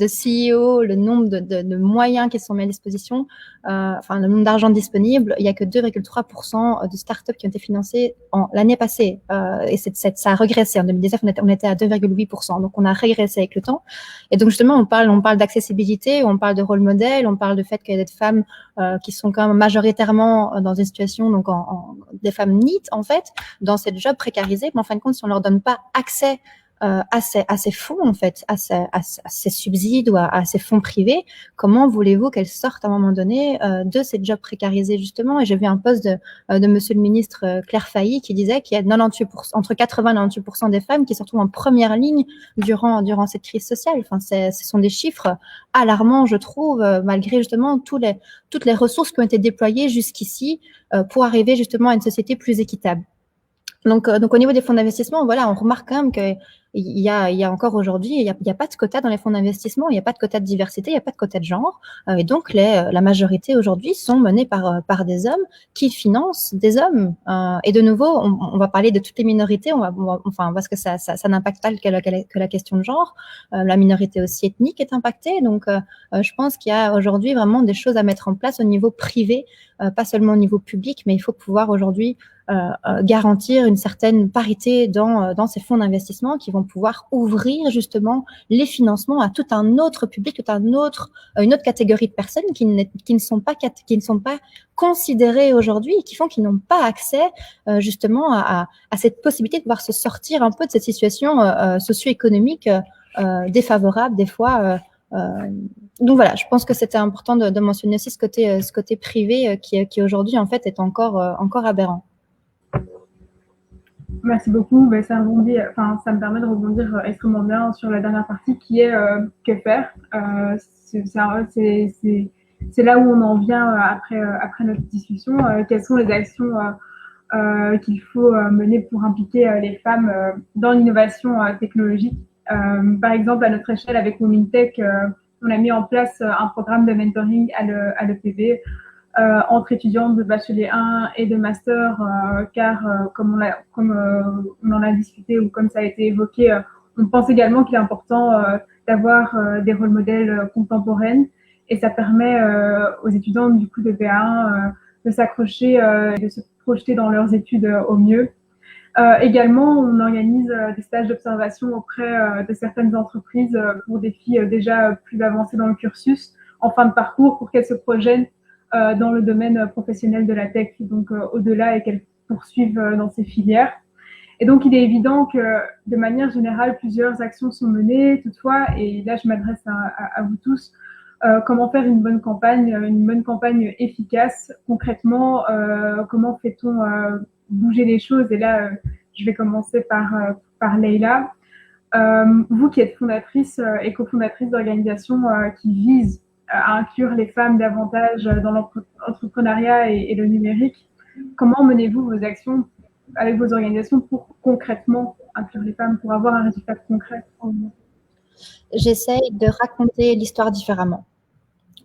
CEO, le nombre de moyens qui sont mis à disposition, enfin, le nombre d'argent disponible, il y a que 2,3% de startups qui ont été financées l'année passée. Et ça a régressé. En 2019, on était à 2,8%. Donc, on a régressé avec le temps. Et donc, justement, on parle d'accessibilité, on parle de rôle modèle, on parle du fait qu'il y a des femmes qui sont quand même majoritairement dans une situation, donc des femmes NEET, en fait, dans cette job précarisés, mais en fin de compte, si on leur donne pas accès à ces fonds, en fait, à ces subsides ou à ces fonds privés, comment voulez-vous qu'elles sortent à un moment donné de ces jobs précarisés, justement? Et j'ai vu un post de Monsieur le ministre Claire Failly qui disait qu'il y a 98%, entre 80 et 98% des femmes qui se retrouvent en première ligne durant cette crise sociale. Enfin, ce sont des chiffres alarmants, je trouve, malgré justement toutes les ressources qui ont été déployées jusqu'ici pour arriver justement à une société plus équitable. Donc au niveau des fonds d'investissement, voilà, on remarque quand même qu'il y a encore aujourd'hui, il y a pas de quota dans les fonds d'investissement, il n'y a pas de quota de diversité, il n'y a pas de quota de genre, et donc la majorité aujourd'hui sont menés par des hommes qui financent des hommes. Et de nouveau, on va parler de toutes les minorités, parce que ça n'impacte pas que la question de genre. La minorité aussi ethnique est impactée, donc je pense qu'il y a aujourd'hui vraiment des choses à mettre en place au niveau privé, pas seulement au niveau public, mais il faut pouvoir aujourd'hui garantir une certaine parité dans ces fonds d'investissement qui vont pouvoir ouvrir justement les financements à tout un autre public, une autre catégorie de personnes qui ne sont pas considérées aujourd'hui et qui font qu'ils n'ont pas accès justement à cette possibilité de pouvoir se sortir un peu de cette situation socio-économique défavorable des fois. Donc voilà, je pense que c'était important de mentionner aussi ce côté privé qui aujourd'hui en fait est encore aberrant. Merci beaucoup. Ça me permet de rebondir extrêmement bien sur la dernière partie qui est que faire. C'est là où on en vient après notre discussion. Quelles sont les actions qu'il faut mener pour impliquer les femmes dans l'innovation technologique. Par exemple, à notre échelle, avec WomenTech, on a mis en place un programme de mentoring à l'EPB entre étudiantes de bachelier 1 et de master, car comme on en a discuté ou comme ça a été évoqué, on pense également qu'il est important d'avoir des rôles modèles contemporaines, et ça permet aux étudiantes du coup de BA1 de s'accrocher, de se projeter dans leurs études au mieux. Également, on organise des stages d'observation auprès de certaines entreprises pour des filles déjà plus avancées dans le cursus, en fin de parcours, pour qu'elles se projettent dans le domaine professionnel de la tech, donc au-delà, et qu'elles poursuivent dans ces filières. Et donc, il est évident que, de manière générale, plusieurs actions sont menées. Toutefois, et là, je m'adresse à vous tous, comment faire une bonne campagne efficace. Concrètement, comment fait-on bouger les choses? Et là, je vais commencer par Leïla. Vous qui êtes fondatrice et cofondatrice d'organisations qui visent à inclure les femmes davantage dans l'entrepreneuriat et le numérique, comment menez-vous vos actions avec vos organisations pour concrètement inclure les femmes, pour avoir un résultat concret? J'essaye de raconter l'histoire différemment.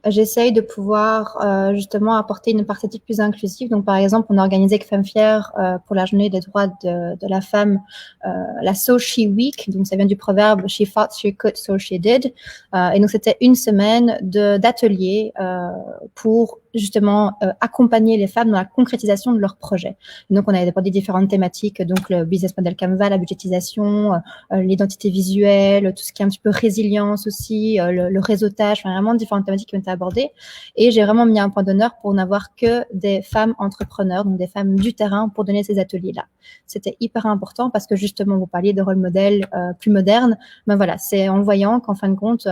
J'essaye de pouvoir justement apporter une perspective plus inclusive. Donc, par exemple, on a organisé avec Femmes Fières pour la journée des droits de la femme la So She Week. Donc, ça vient du proverbe She fought, she could, so she did. Et donc, c'était une semaine d'ateliers pour justement accompagner les femmes dans la concrétisation de leurs projets. Donc, on a abordé différentes thématiques, donc le business model Canva, la budgétisation, l'identité visuelle, tout ce qui est un petit peu résilience aussi, le réseautage, enfin, vraiment différentes thématiques qui ont été abordées. Et j'ai vraiment mis un point d'honneur pour n'avoir que des femmes entrepreneurs, donc des femmes du terrain pour donner ces ateliers-là. C'était hyper important parce que justement, vous parliez de rôle modèle plus moderne. Ben voilà, c'est en voyant qu'en fin de compte,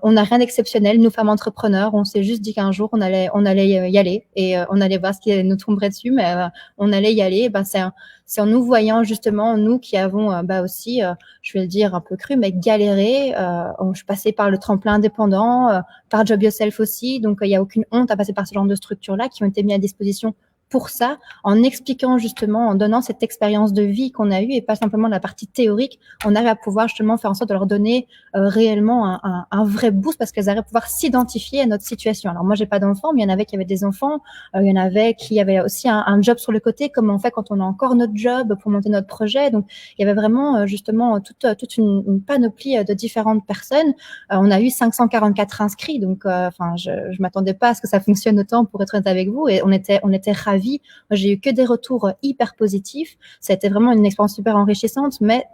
on n'a rien d'exceptionnel, nous femmes entrepreneurs. On s'est juste dit qu'un jour on allait y aller et on allait voir ce qui nous tomberait dessus, mais on allait y aller. Ben c'est en nous voyant justement, nous qui avons aussi, je vais le dire un peu cru, mais galéré. Je suis passée par le tremplin indépendant, par Job Yourself aussi, donc il n'y a aucune honte à passer par ce genre de structures-là qui ont été mises à disposition pour ça, en expliquant justement, en donnant cette expérience de vie qu'on a eue et pas simplement la partie théorique, on arrive à pouvoir justement faire en sorte de leur donner réellement un vrai boost parce qu'elles arrivent à pouvoir s'identifier à notre situation. Alors moi, j'ai pas d'enfants, mais il y en avait qui avaient des enfants, il y en avait qui avaient aussi un job sur le côté, comme on fait quand on a encore notre job pour monter notre projet. Donc, il y avait vraiment justement toute une panoplie de différentes personnes. On a eu 544 inscrits, donc je m'attendais pas à ce que ça fonctionne autant pour être honnête avec vous et on était ravis. Moi, j'ai eu que des retours hyper positifs. Ça a été vraiment une expérience super enrichissante, mais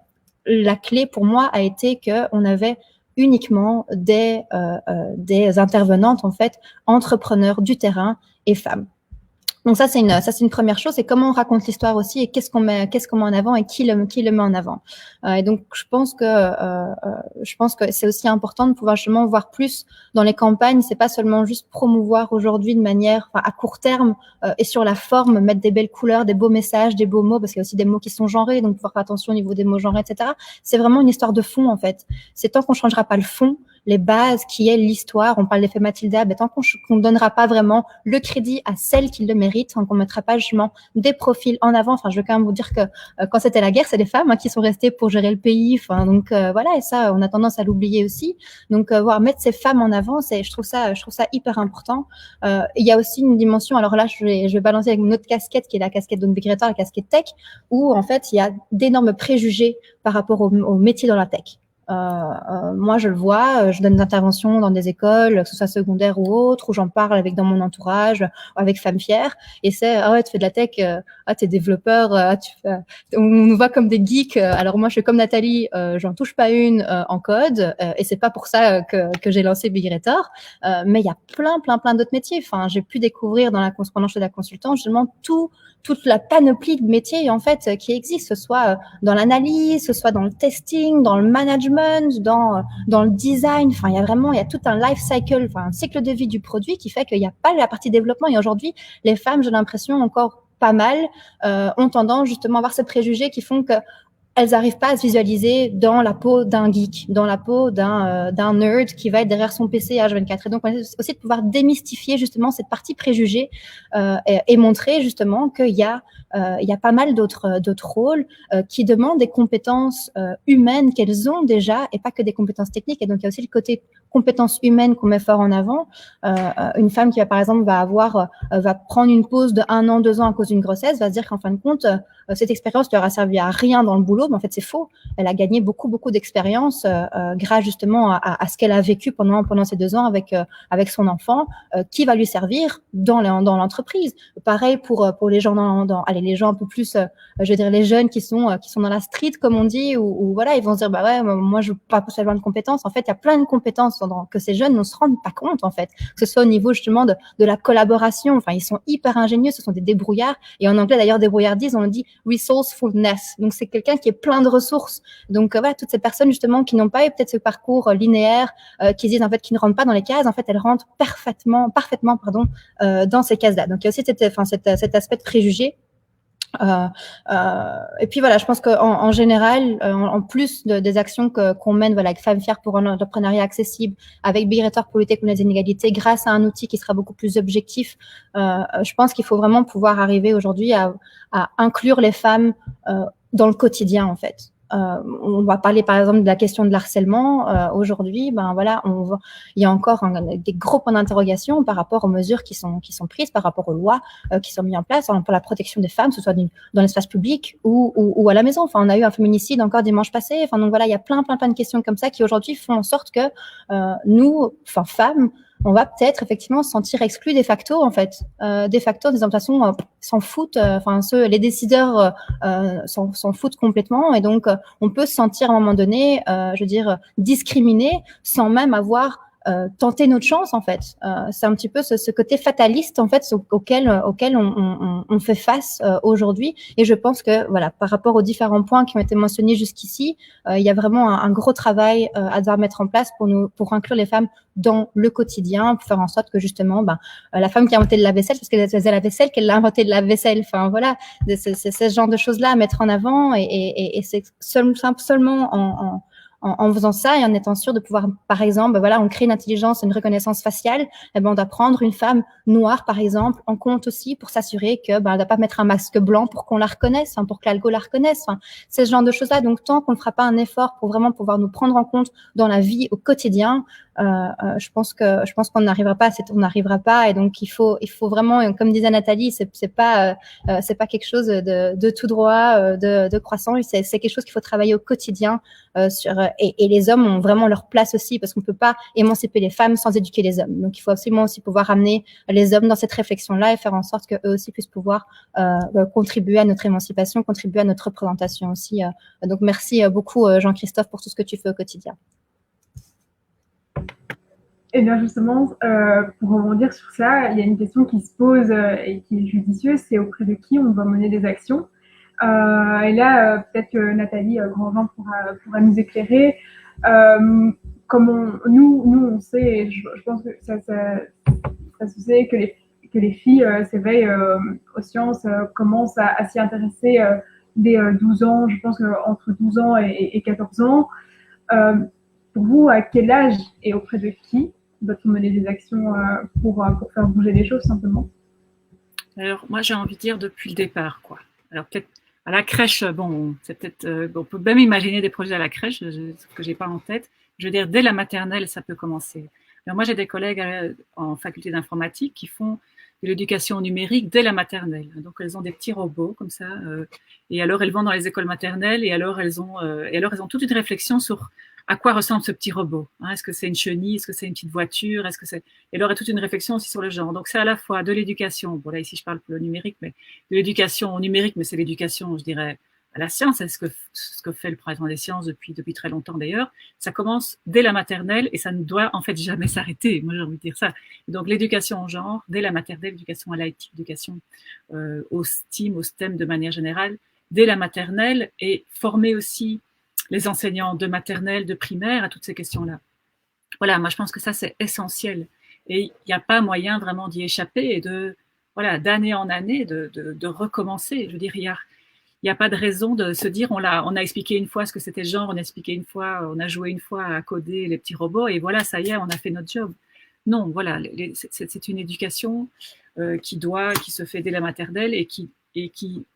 la clé pour moi a été qu'on avait uniquement des intervenantes en fait, entrepreneurs du terrain et femmes. Donc ça c'est une première chose, c'est comment on raconte l'histoire aussi et qu'est-ce qu'on met en avant et qui le met en avant. Et donc je pense que c'est aussi important de pouvoir justement voir plus dans les campagnes. C'est pas seulement juste promouvoir aujourd'hui de manière à court terme et sur la forme, mettre des belles couleurs, des beaux messages, des beaux mots, parce qu'il y a aussi des mots qui sont genrés, donc pouvoir faire attention au niveau des mots genrés, etc. C'est vraiment une histoire de fond en fait. C'est tant qu'on changera pas le fond, les bases qui est l'histoire, on parle d'effet Mathilda, mais tant qu'on donnera pas vraiment le crédit à celles qui le méritent, tant qu'on mettra pas justement des profils en avant. Enfin, je veux quand même vous dire que quand c'était la guerre, c'est les femmes qui sont restées pour gérer le pays. Enfin, donc voilà, et ça, on a tendance à l'oublier aussi. Donc, voir mettre ces femmes en avant, je trouve ça hyper important. Il y a aussi une dimension. Alors là, je vais balancer avec une autre casquette qui est la casquette de Big Data, la casquette tech, où en fait, il y a d'énormes préjugés par rapport au métier dans la tech. Moi, je le vois, je donne des interventions dans des écoles, que ce soit secondaires ou autres, où j'en parle dans mon entourage, avec Femmes Fières, et c'est tu fais de la tech, t'es développeur, on nous voit comme des geeks. Alors moi, je suis comme Nathalie, j'en touche pas une en code, et c'est pas pour ça que j'ai lancé Big Retor, mais il y a plein d'autres métiers. Enfin, j'ai pu découvrir pendant que je suis la consultante, justement toute la panoplie de métiers en fait qui existent, ce soit dans l'analyse, ce soit dans le testing, dans le management, dans le design. Enfin, il y a tout un life cycle, un cycle de vie du produit qui fait qu'il n'y a pas la partie développement. Et aujourd'hui, les femmes, j'ai l'impression encore pas mal, ont tendance justement à avoir ces préjugés qui font que elles n'arrivent pas à se visualiser dans la peau d'un geek, dans la peau d'un nerd qui va être derrière son PC H24. Et donc, on essaie aussi de pouvoir démystifier justement cette partie préjugée et montrer justement qu'il y a pas mal d'autres rôles qui demandent des compétences humaines qu'elles ont déjà et pas que des compétences techniques. Et donc, il y a aussi le côté compétences humaines qu'on met fort en avant. Une femme qui, par exemple, va prendre une pause de 1 an, 2 ans à cause d'une grossesse, va se dire qu'en fin de compte, cette expérience lui aura servi à rien dans le boulot, mais en fait c'est faux. Elle a gagné beaucoup d'expérience grâce justement à ce qu'elle a vécu pendant ces 2 ans avec son enfant, qui va lui servir dans l'entreprise. Pareil pour les gens à les gens un peu plus, je veux dire les jeunes qui sont dans la street comme on dit, ou voilà, ils vont se dire bah ouais, moi je veux pas seulement de compétences. En fait, il y a plein de compétences que ces jeunes ne se rendent pas compte en fait, que ce soit au niveau justement de la collaboration. Enfin, ils sont hyper ingénieux, ce sont des débrouillards. Et en anglais d'ailleurs, débrouillardise, on dit resourcefulness. Donc c'est quelqu'un qui est plein de ressources. Donc voilà, toutes ces personnes justement qui n'ont pas eu peut-être ce parcours linéaire, qui disent en fait qui ne rentrent pas dans les cases, en fait elles rentrent parfaitement dans ces cases-là. Donc il y a aussi cet aspect de préjugé. Et puis voilà, je pense qu'en général, en plus des actions qu'on mène, voilà, avec Femmes Fières pour un entrepreneuriat accessible, avec Migratoire pour lutter contre les inégalités, grâce à un outil qui sera beaucoup plus objectif, je pense qu'il faut vraiment pouvoir arriver aujourd'hui à inclure les femmes dans le quotidien en fait. On va parler par exemple de la question de l'harcèlement. Aujourd'hui, ben voilà, il y a encore des gros points d'interrogation par rapport aux mesures qui sont prises, par rapport aux lois qui sont mises en place pour la protection des femmes, que ce soit dans l'espace public ou à la maison. Enfin, on a eu un féminicide encore dimanche passé. Enfin, donc voilà, il y a plein de questions comme ça qui aujourd'hui font en sorte que nous, enfin femmes, on va peut-être effectivement se sentir exclus de facto en fait, en disant de toute façon s'en foutent, enfin les décideurs s'en foutent complètement, et donc on peut se sentir à un moment donné, je veux dire, discriminé sans même avoir tenter notre chance en fait. C'est un petit peu ce côté fataliste en fait auquel on fait face aujourd'hui, et je pense que voilà, par rapport aux différents points qui ont été mentionnés jusqu'ici, il y a vraiment un gros travail à devoir mettre en place pour inclure les femmes dans le quotidien, pour faire en sorte que justement la femme qui a inventé le lave-vaisselle, parce qu'elle faisait la vaisselle, qu'elle l'a inventé le lave-vaisselle, enfin voilà, c'est ce genre de choses là à mettre en avant, et c'est seulement en faisant ça et en étant sûr de pouvoir, par exemple, voilà, on crée une intelligence, une reconnaissance faciale, et on doit prendre une femme noire, par exemple, en compte aussi pour s'assurer que, elle ne doit pas mettre un masque blanc pour qu'on la reconnaisse, pour que l'algo la reconnaisse. C'est ce genre de choses-là. Donc, tant qu'on ne fera pas un effort pour vraiment pouvoir nous prendre en compte dans la vie au quotidien, je pense qu'on n'arrivera pas, et donc il faut vraiment, comme disait Nathalie, c'est pas quelque chose de tout droit, de croissant. C'est quelque chose qu'il faut travailler au quotidien et les hommes ont vraiment leur place aussi, parce qu'on peut pas émanciper les femmes sans éduquer les hommes. Donc il faut absolument aussi pouvoir amener les hommes dans cette réflexion-là et faire en sorte qu'eux aussi puissent pouvoir contribuer à notre émancipation, contribuer à notre représentation aussi. Donc merci beaucoup Jean-Christophe pour tout ce que tu fais au quotidien. Et bien justement, pour rebondir sur ça, il y a une question qui se pose et qui est judicieuse, c'est auprès de qui on doit mener des actions. Et là, peut-être que Nathalie Grandjean pourra nous éclairer. Comme nous on sait, et je pense que ça se sait que les filles s'éveillent aux sciences, commencent à s'y intéresser dès 12 ans, je pense qu'entre 12 ans et 14 ans. Pour vous, à quel âge et auprès de qui doit-on mener des actions pour faire bouger les choses simplement? Alors, moi, j'ai envie de dire depuis le départ, quoi. Alors, peut-être à la crèche, bon, c'est peut-être, on peut même imaginer des projets à la crèche, que j'ai pas en tête. Je veux dire, dès la maternelle, ça peut commencer. Alors, moi, j'ai des collègues en faculté d'informatique qui font de l'éducation numérique dès la maternelle. Donc, elles ont des petits robots comme ça, et alors elles vont dans les écoles maternelles, et alors elles ont toute une réflexion sur à quoi ressemble ce petit robot. Est-ce que c'est une chenille? Est-ce que c'est une petite voiture? Est-ce que c'est... Et alors, il y a toute une réflexion aussi sur le genre. Donc, c'est à la fois de l'éducation. Bon, là, ici, je parle pour le numérique, mais de l'éducation au numérique, mais c'est l'éducation, je dirais, à la science. C'est ce que fait le Printemps des sciences depuis très longtemps, d'ailleurs. Ça commence dès la maternelle et ça ne doit, en fait, jamais s'arrêter. Moi, j'ai envie de dire ça. Et donc, l'éducation au genre, dès la maternelle, l'éducation à l'IT, l'éducation au STEAM, au STEM de manière générale, dès la maternelle, et former aussi les enseignants de maternelle, de primaire, à toutes ces questions-là. Voilà, moi je pense que ça c'est essentiel. Et il n'y a pas moyen vraiment d'y échapper et d'année en année, de recommencer. Je veux dire, il y a pas de raison de se dire on a expliqué une fois ce que c'était le genre, on a expliqué une fois, on a joué une fois à coder les petits robots et voilà, ça y est, on a fait notre job. Non, voilà, c'est une éducation qui se fait dès la maternelle et qui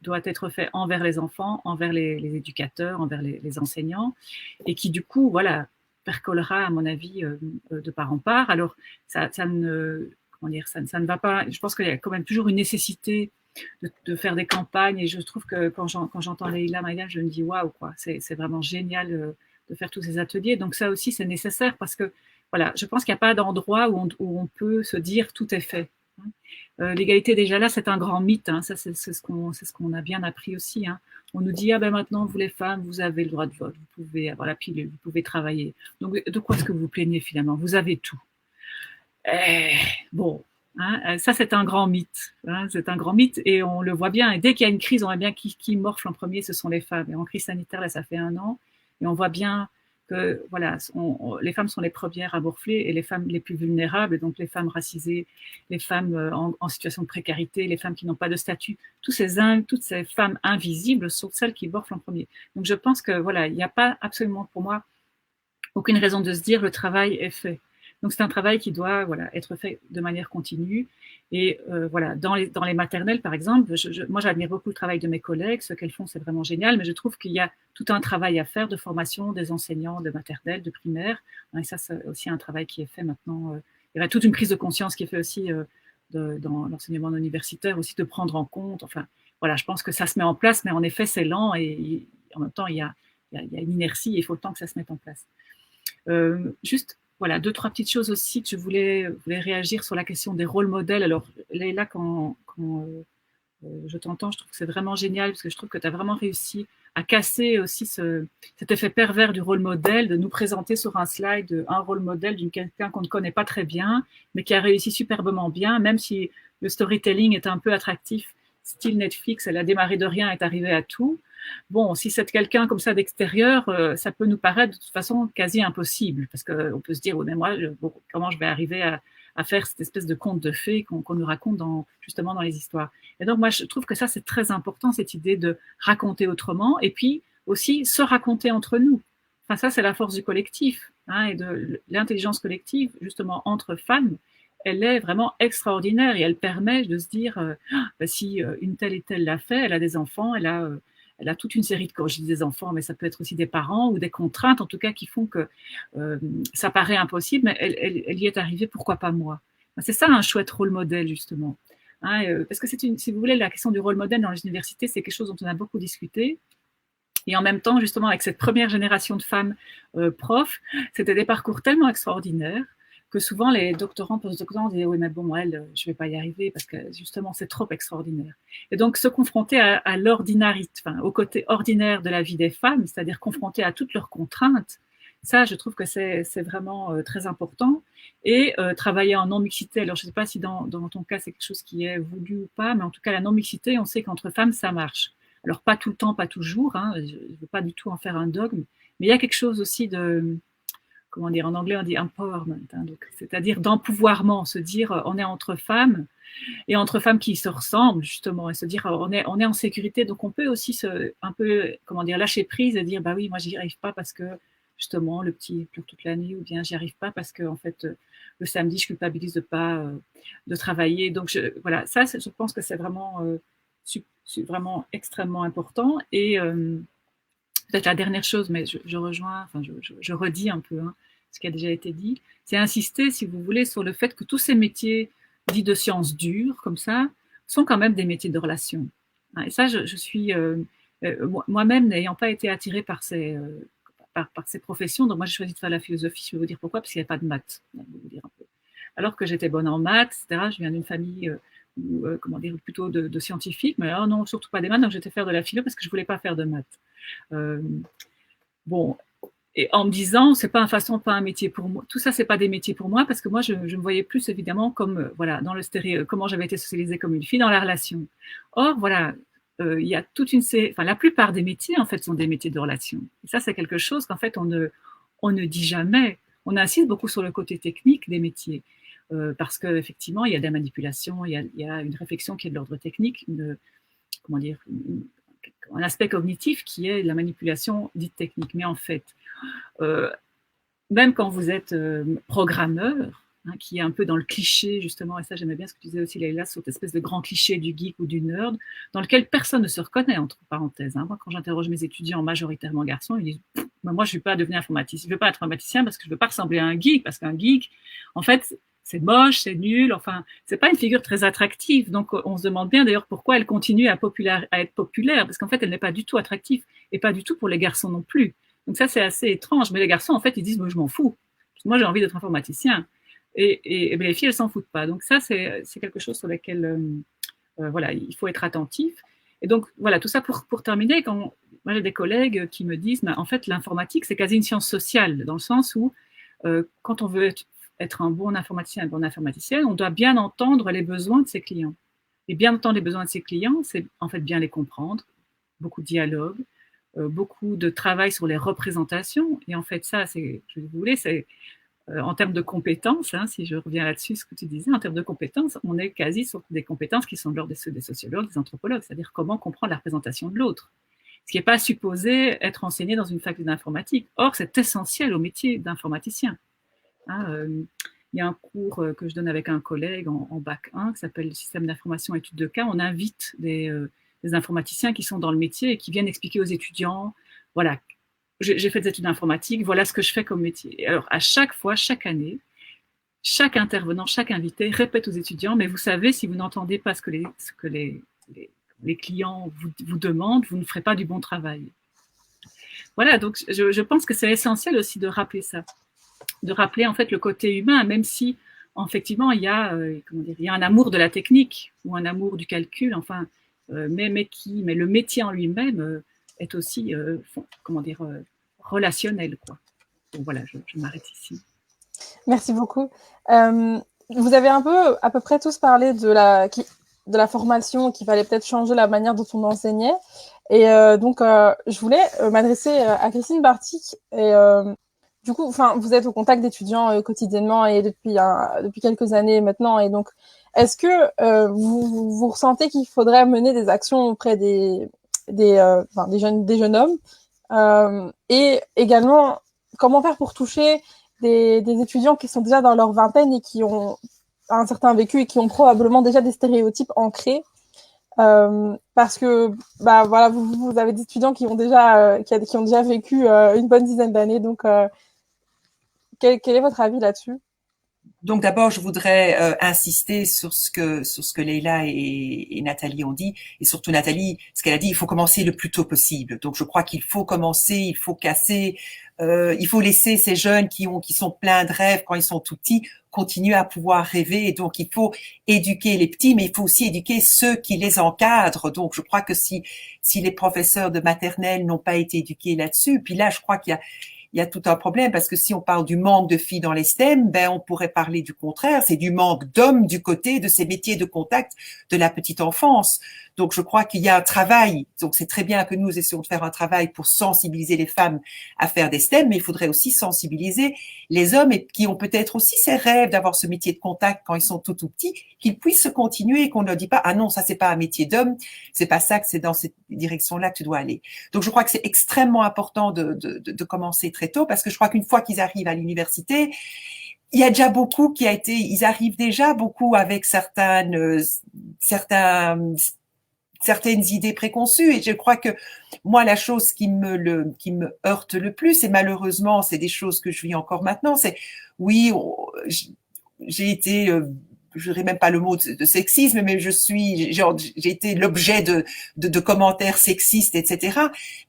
doit être fait envers les enfants, envers les éducateurs, envers les enseignants, et qui du coup, voilà, percolera, à mon avis, de part en part. Alors, ça ne va pas. Je pense qu'il y a quand même toujours une nécessité de faire des campagnes, et je trouve que quand j'entends Leïla Maïla, je me dis waouh, quoi, c'est vraiment génial de faire tous ces ateliers. Donc ça aussi, c'est nécessaire parce que voilà, je pense qu'il n'y a pas d'endroit où on peut se dire tout est fait. L'égalité déjà là, c'est un grand mythe. Hein. Ça, c'est ce qu'on a bien appris aussi. Hein. On nous dit maintenant vous les femmes, vous avez le droit de vote, vous pouvez avoir la pilule, vous pouvez travailler. Donc de quoi est-ce que vous vous plaignez finalement? Vous avez tout. Bon, hein, ça c'est un grand mythe. Hein, c'est un grand mythe et on le voit bien. Et dès qu'il y a une crise, on voit bien qui morfle en premier, ce sont les femmes. Et en crise sanitaire, là, ça fait 1 an, et on voit bien que voilà, les femmes sont les premières à morfler et les femmes les plus vulnérables, donc les femmes racisées, les femmes en situation de précarité, les femmes qui n'ont pas de statut, toutes ces femmes invisibles sont celles qui morflent en premier. Donc je pense que voilà, il n'y a pas absolument pour moi aucune raison de se dire le travail est fait. Donc c'est un travail qui doit être fait de manière continue. Et voilà, dans les maternelles par exemple, moi j'admire beaucoup le travail de mes collègues, ce qu'elles font c'est vraiment génial, mais je trouve qu'il y a tout un travail à faire de formation des enseignants de maternelle, de primaire, et ça c'est aussi un travail qui est fait maintenant. Il y a toute une prise de conscience qui est faite aussi dans l'enseignement universitaire, aussi de prendre en compte. Enfin voilà, je pense que ça se met en place, mais en effet c'est lent et en même temps il y a une inertie et il faut le temps que ça se mette en place. Juste voilà, 2-3 petites choses aussi que je voulais réagir sur la question des rôles modèles. Alors, Leïla, quand je t'entends, je trouve que c'est vraiment génial parce que je trouve que tu as vraiment réussi à casser aussi cet effet pervers du rôle modèle, de nous présenter sur un slide un rôle modèle d'une quelqu'un qu'on ne connaît pas très bien, mais qui a réussi superbement bien, même si le storytelling est un peu attractif, style Netflix, elle a démarré de rien, est arrivée à tout. Bon, si c'est quelqu'un comme ça d'extérieur, ça peut nous paraître de toute façon quasi impossible, parce qu'on peut se dire, oh, mais moi, comment je vais arriver à faire cette espèce de conte de fées qu'on nous raconte justement dans les histoires. Et donc, moi, je trouve que ça, c'est très important, cette idée de raconter autrement, et puis aussi se raconter entre nous. Enfin, ça, c'est la force du collectif, hein, et de l'intelligence collective, justement, entre femmes. Elle est vraiment extraordinaire et elle permet de se dire, si une telle et telle l'a fait, elle a des enfants, elle a toute une série de, quand je dis des enfants, mais ça peut être aussi des parents ou des contraintes, en tout cas, qui font que ça paraît impossible, mais elle y est arrivée, pourquoi pas moi? C'est ça un chouette rôle modèle, justement. Hein, parce que si vous voulez, la question du rôle modèle dans les universités, c'est quelque chose dont on a beaucoup discuté. Et en même temps, justement, avec cette première génération de femmes profs, c'était des parcours tellement extraordinaires que souvent les doctorants, postdoctorants disaient oui mais bon je vais pas y arriver parce que justement c'est trop extraordinaire. Et donc se confronter à l'ordinarité, enfin au côté ordinaire de la vie des femmes, c'est-à-dire confronter à toutes leurs contraintes, ça je trouve que c'est vraiment très important. Et travailler en non-mixité, alors je sais pas si dans ton cas c'est quelque chose qui est voulu ou pas, mais en tout cas la non-mixité, on sait qu'entre femmes ça marche. Alors pas tout le temps, pas toujours, hein, je veux pas du tout en faire un dogme, mais il y a quelque chose aussi de, comment dire, en anglais on dit empowerment, hein, c'est-à-dire d'empouvoirment, se dire on est entre femmes et entre femmes qui se ressemblent justement et se dire on est en sécurité, donc on peut aussi un peu, comment dire, lâcher prise et dire bah oui moi j'y arrive pas parce que justement le petit pleure toute la nuit ou bien j'y arrive pas parce que en fait le samedi je culpabilise de pas de travailler, donc voilà, ça je pense que c'est vraiment vraiment extrêmement important. Et peut-être la dernière chose, mais je rejoins, enfin je redis un peu ce qui a déjà été dit, c'est insister, si vous voulez, sur le fait que tous ces métiers dits de sciences dures, comme ça, sont quand même des métiers de relation. Et ça, je suis moi-même n'ayant pas été attirée par ces professions, donc moi j'ai choisi de faire la philosophie, je vais vous dire pourquoi, parce qu'il n'y a pas de maths, je vais vous dire un peu. Alors que j'étais bonne en maths, etc., je viens d'une famille comment dire, plutôt de scientifiques, mais non, surtout pas des maths, donc j'étais faire de la philo parce que je voulais pas faire de maths. Bon, et en me disant, c'est pas un métier pour moi. Tout ça, c'est pas des métiers pour moi parce que moi, je me voyais plus évidemment comme, voilà, dans le comment j'avais été socialisée comme une fille dans la relation. Or, voilà, il y a toute une série, enfin, la plupart des métiers, en fait, sont des métiers de relation. Et ça, c'est quelque chose qu'en fait, on ne dit jamais. On insiste beaucoup sur le côté technique des métiers. Parce qu'effectivement, il y a des manipulations, il y a une réflexion qui est de l'ordre technique, comment dire, un aspect cognitif qui est la manipulation dite technique. Mais en fait, même quand vous êtes programmeur, qui est un peu dans le cliché, justement, et ça j'aimais bien ce que tu disais aussi, Leïla, sur cette espèce de grand cliché du geek ou du nerd, dans lequel personne ne se reconnaît, entre parenthèses. Moi, quand j'interroge mes étudiants, majoritairement garçons, ils disent moi, je ne vais pas devenir informaticien, je ne veux pas être informaticien parce que je ne veux pas ressembler à un geek, parce qu'un geek, en fait, c'est moche, c'est nul, enfin, c'est pas une figure très attractive. Donc, on se demande bien d'ailleurs pourquoi elle continue à être populaire, parce qu'en fait, elle n'est pas du tout attractive et pas du tout pour les garçons non plus. Donc ça, c'est assez étrange. Mais les garçons, en fait, ils disent, moi, je m'en fous. Moi, j'ai envie d'être informaticien. et les filles, elles s'en foutent pas. Donc ça, c'est quelque chose sur lequel voilà, il faut être attentif. Et donc, voilà, tout ça pour terminer, quand moi j'ai des collègues qui me disent, en fait, l'informatique, c'est quasi une science sociale, dans le sens où, quand on veut être un bon informaticien, une bonne informaticienne, on doit bien entendre les besoins de ses clients. Et bien entendre les besoins de ses clients, c'est en fait bien les comprendre, beaucoup de dialogue, beaucoup de travail sur les représentations. Et en fait, ça, c'est, je voulais, c'est en termes de compétences, hein, si je reviens là-dessus, ce que tu disais, en termes de compétences, on est quasi sur des compétences qui sont de l'ordre des sociologues, des anthropologues, c'est-à-dire comment comprendre la représentation de l'autre. Ce qui n'est pas supposé être enseigné dans une faculté d'informatique. Or, c'est essentiel au métier d'informaticien. Hein, il y a un cours que je donne avec un collègue en bac 1 qui s'appelle le système d'information études de cas. On invite des informaticiens qui sont dans le métier et qui viennent expliquer aux étudiants, voilà, j'ai fait des études d'informatique, voilà ce que je fais comme métier. Et alors, à chaque fois, chaque année, chaque intervenant, chaque invité répète aux étudiants, mais vous savez, si vous n'entendez pas ce que les clients vous demandent, vous ne ferez pas du bon travail. Voilà, donc je pense que c'est essentiel aussi de rappeler ça, de rappeler en fait le côté humain, même si effectivement il y a un amour de la technique ou un amour du calcul, enfin, mais le métier en lui-même est aussi relationnel, quoi. Donc voilà, je m'arrête ici. Merci beaucoup. Vous avez à peu près tous parlé de la formation, qu'il fallait peut-être changer la manière dont on enseignait. Et donc, je voulais m'adresser à Christine Bartik. Et du coup, vous êtes au contact d'étudiants quotidiennement et depuis quelques années maintenant. Et donc, est-ce que vous ressentez qu'il faudrait mener des actions auprès des jeunes hommes et également, comment faire pour toucher des étudiants qui sont déjà dans leur vingtaine et qui ont un certain vécu et qui ont probablement déjà des stéréotypes ancrés, parce que voilà, vous avez des étudiants qui ont déjà vécu une bonne dizaine d'années. Donc quel est votre avis là-dessus? Donc d'abord, je voudrais insister sur ce que Leïla et Nathalie ont dit, et surtout Nathalie, ce qu'elle a dit, il faut commencer le plus tôt possible. Donc je crois qu'il faut commencer, il faut casser, il faut laisser ces jeunes qui sont pleins de rêves quand ils sont tout petits continuer à pouvoir rêver. Et donc il faut éduquer les petits, mais il faut aussi éduquer ceux qui les encadrent. Donc je crois que si les professeurs de maternelle n'ont pas été éduqués là-dessus, puis là je crois qu'il y a tout un problème, parce que si on parle du manque de filles dans les STEM, on pourrait parler du contraire, c'est du manque d'hommes du côté de ces métiers de contact de la petite enfance. Donc, je crois qu'il y a un travail. Donc, c'est très bien que nous essayons de faire un travail pour sensibiliser les femmes à faire des STEM, mais il faudrait aussi sensibiliser les hommes et qui ont peut-être aussi ces rêves d'avoir ce métier de contact quand ils sont tout petits, qu'ils puissent continuer et qu'on ne leur dise pas, ah non, ça c'est pas un métier d'homme, c'est pas ça, que c'est dans cette direction-là que tu dois aller. Donc, je crois que c'est extrêmement important de commencer très tôt, parce que je crois qu'une fois qu'ils arrivent à l'université, il y a déjà beaucoup ils arrivent déjà beaucoup avec certaines idées préconçues, et je crois que moi la chose qui me heurte le plus, et malheureusement c'est des choses que je vis encore maintenant, c'est oui, j'ai été je dirais même pas le mot de sexisme, mais j'ai été l'objet de commentaires sexistes, etc.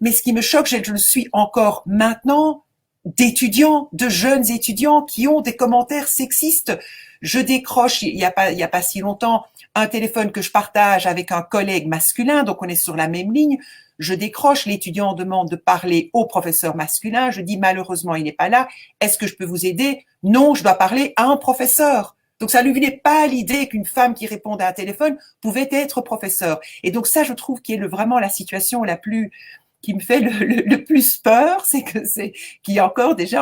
Mais ce qui me choque, je le suis encore maintenant, de jeunes étudiants qui ont des commentaires sexistes. Je décroche, il y a pas si longtemps, un téléphone que je partage avec un collègue masculin, donc on est sur la même ligne. Je décroche, l'étudiant demande de parler au professeur masculin. Je dis malheureusement il n'est pas là. Est-ce que je peux vous aider? Non, je dois parler à un professeur. Donc ça lui venait pas à l'idée qu'une femme qui répondait à un téléphone pouvait être professeur. Et donc ça, je trouve qu'il est vraiment la situation qui me fait le plus peur, c'est qu'il y a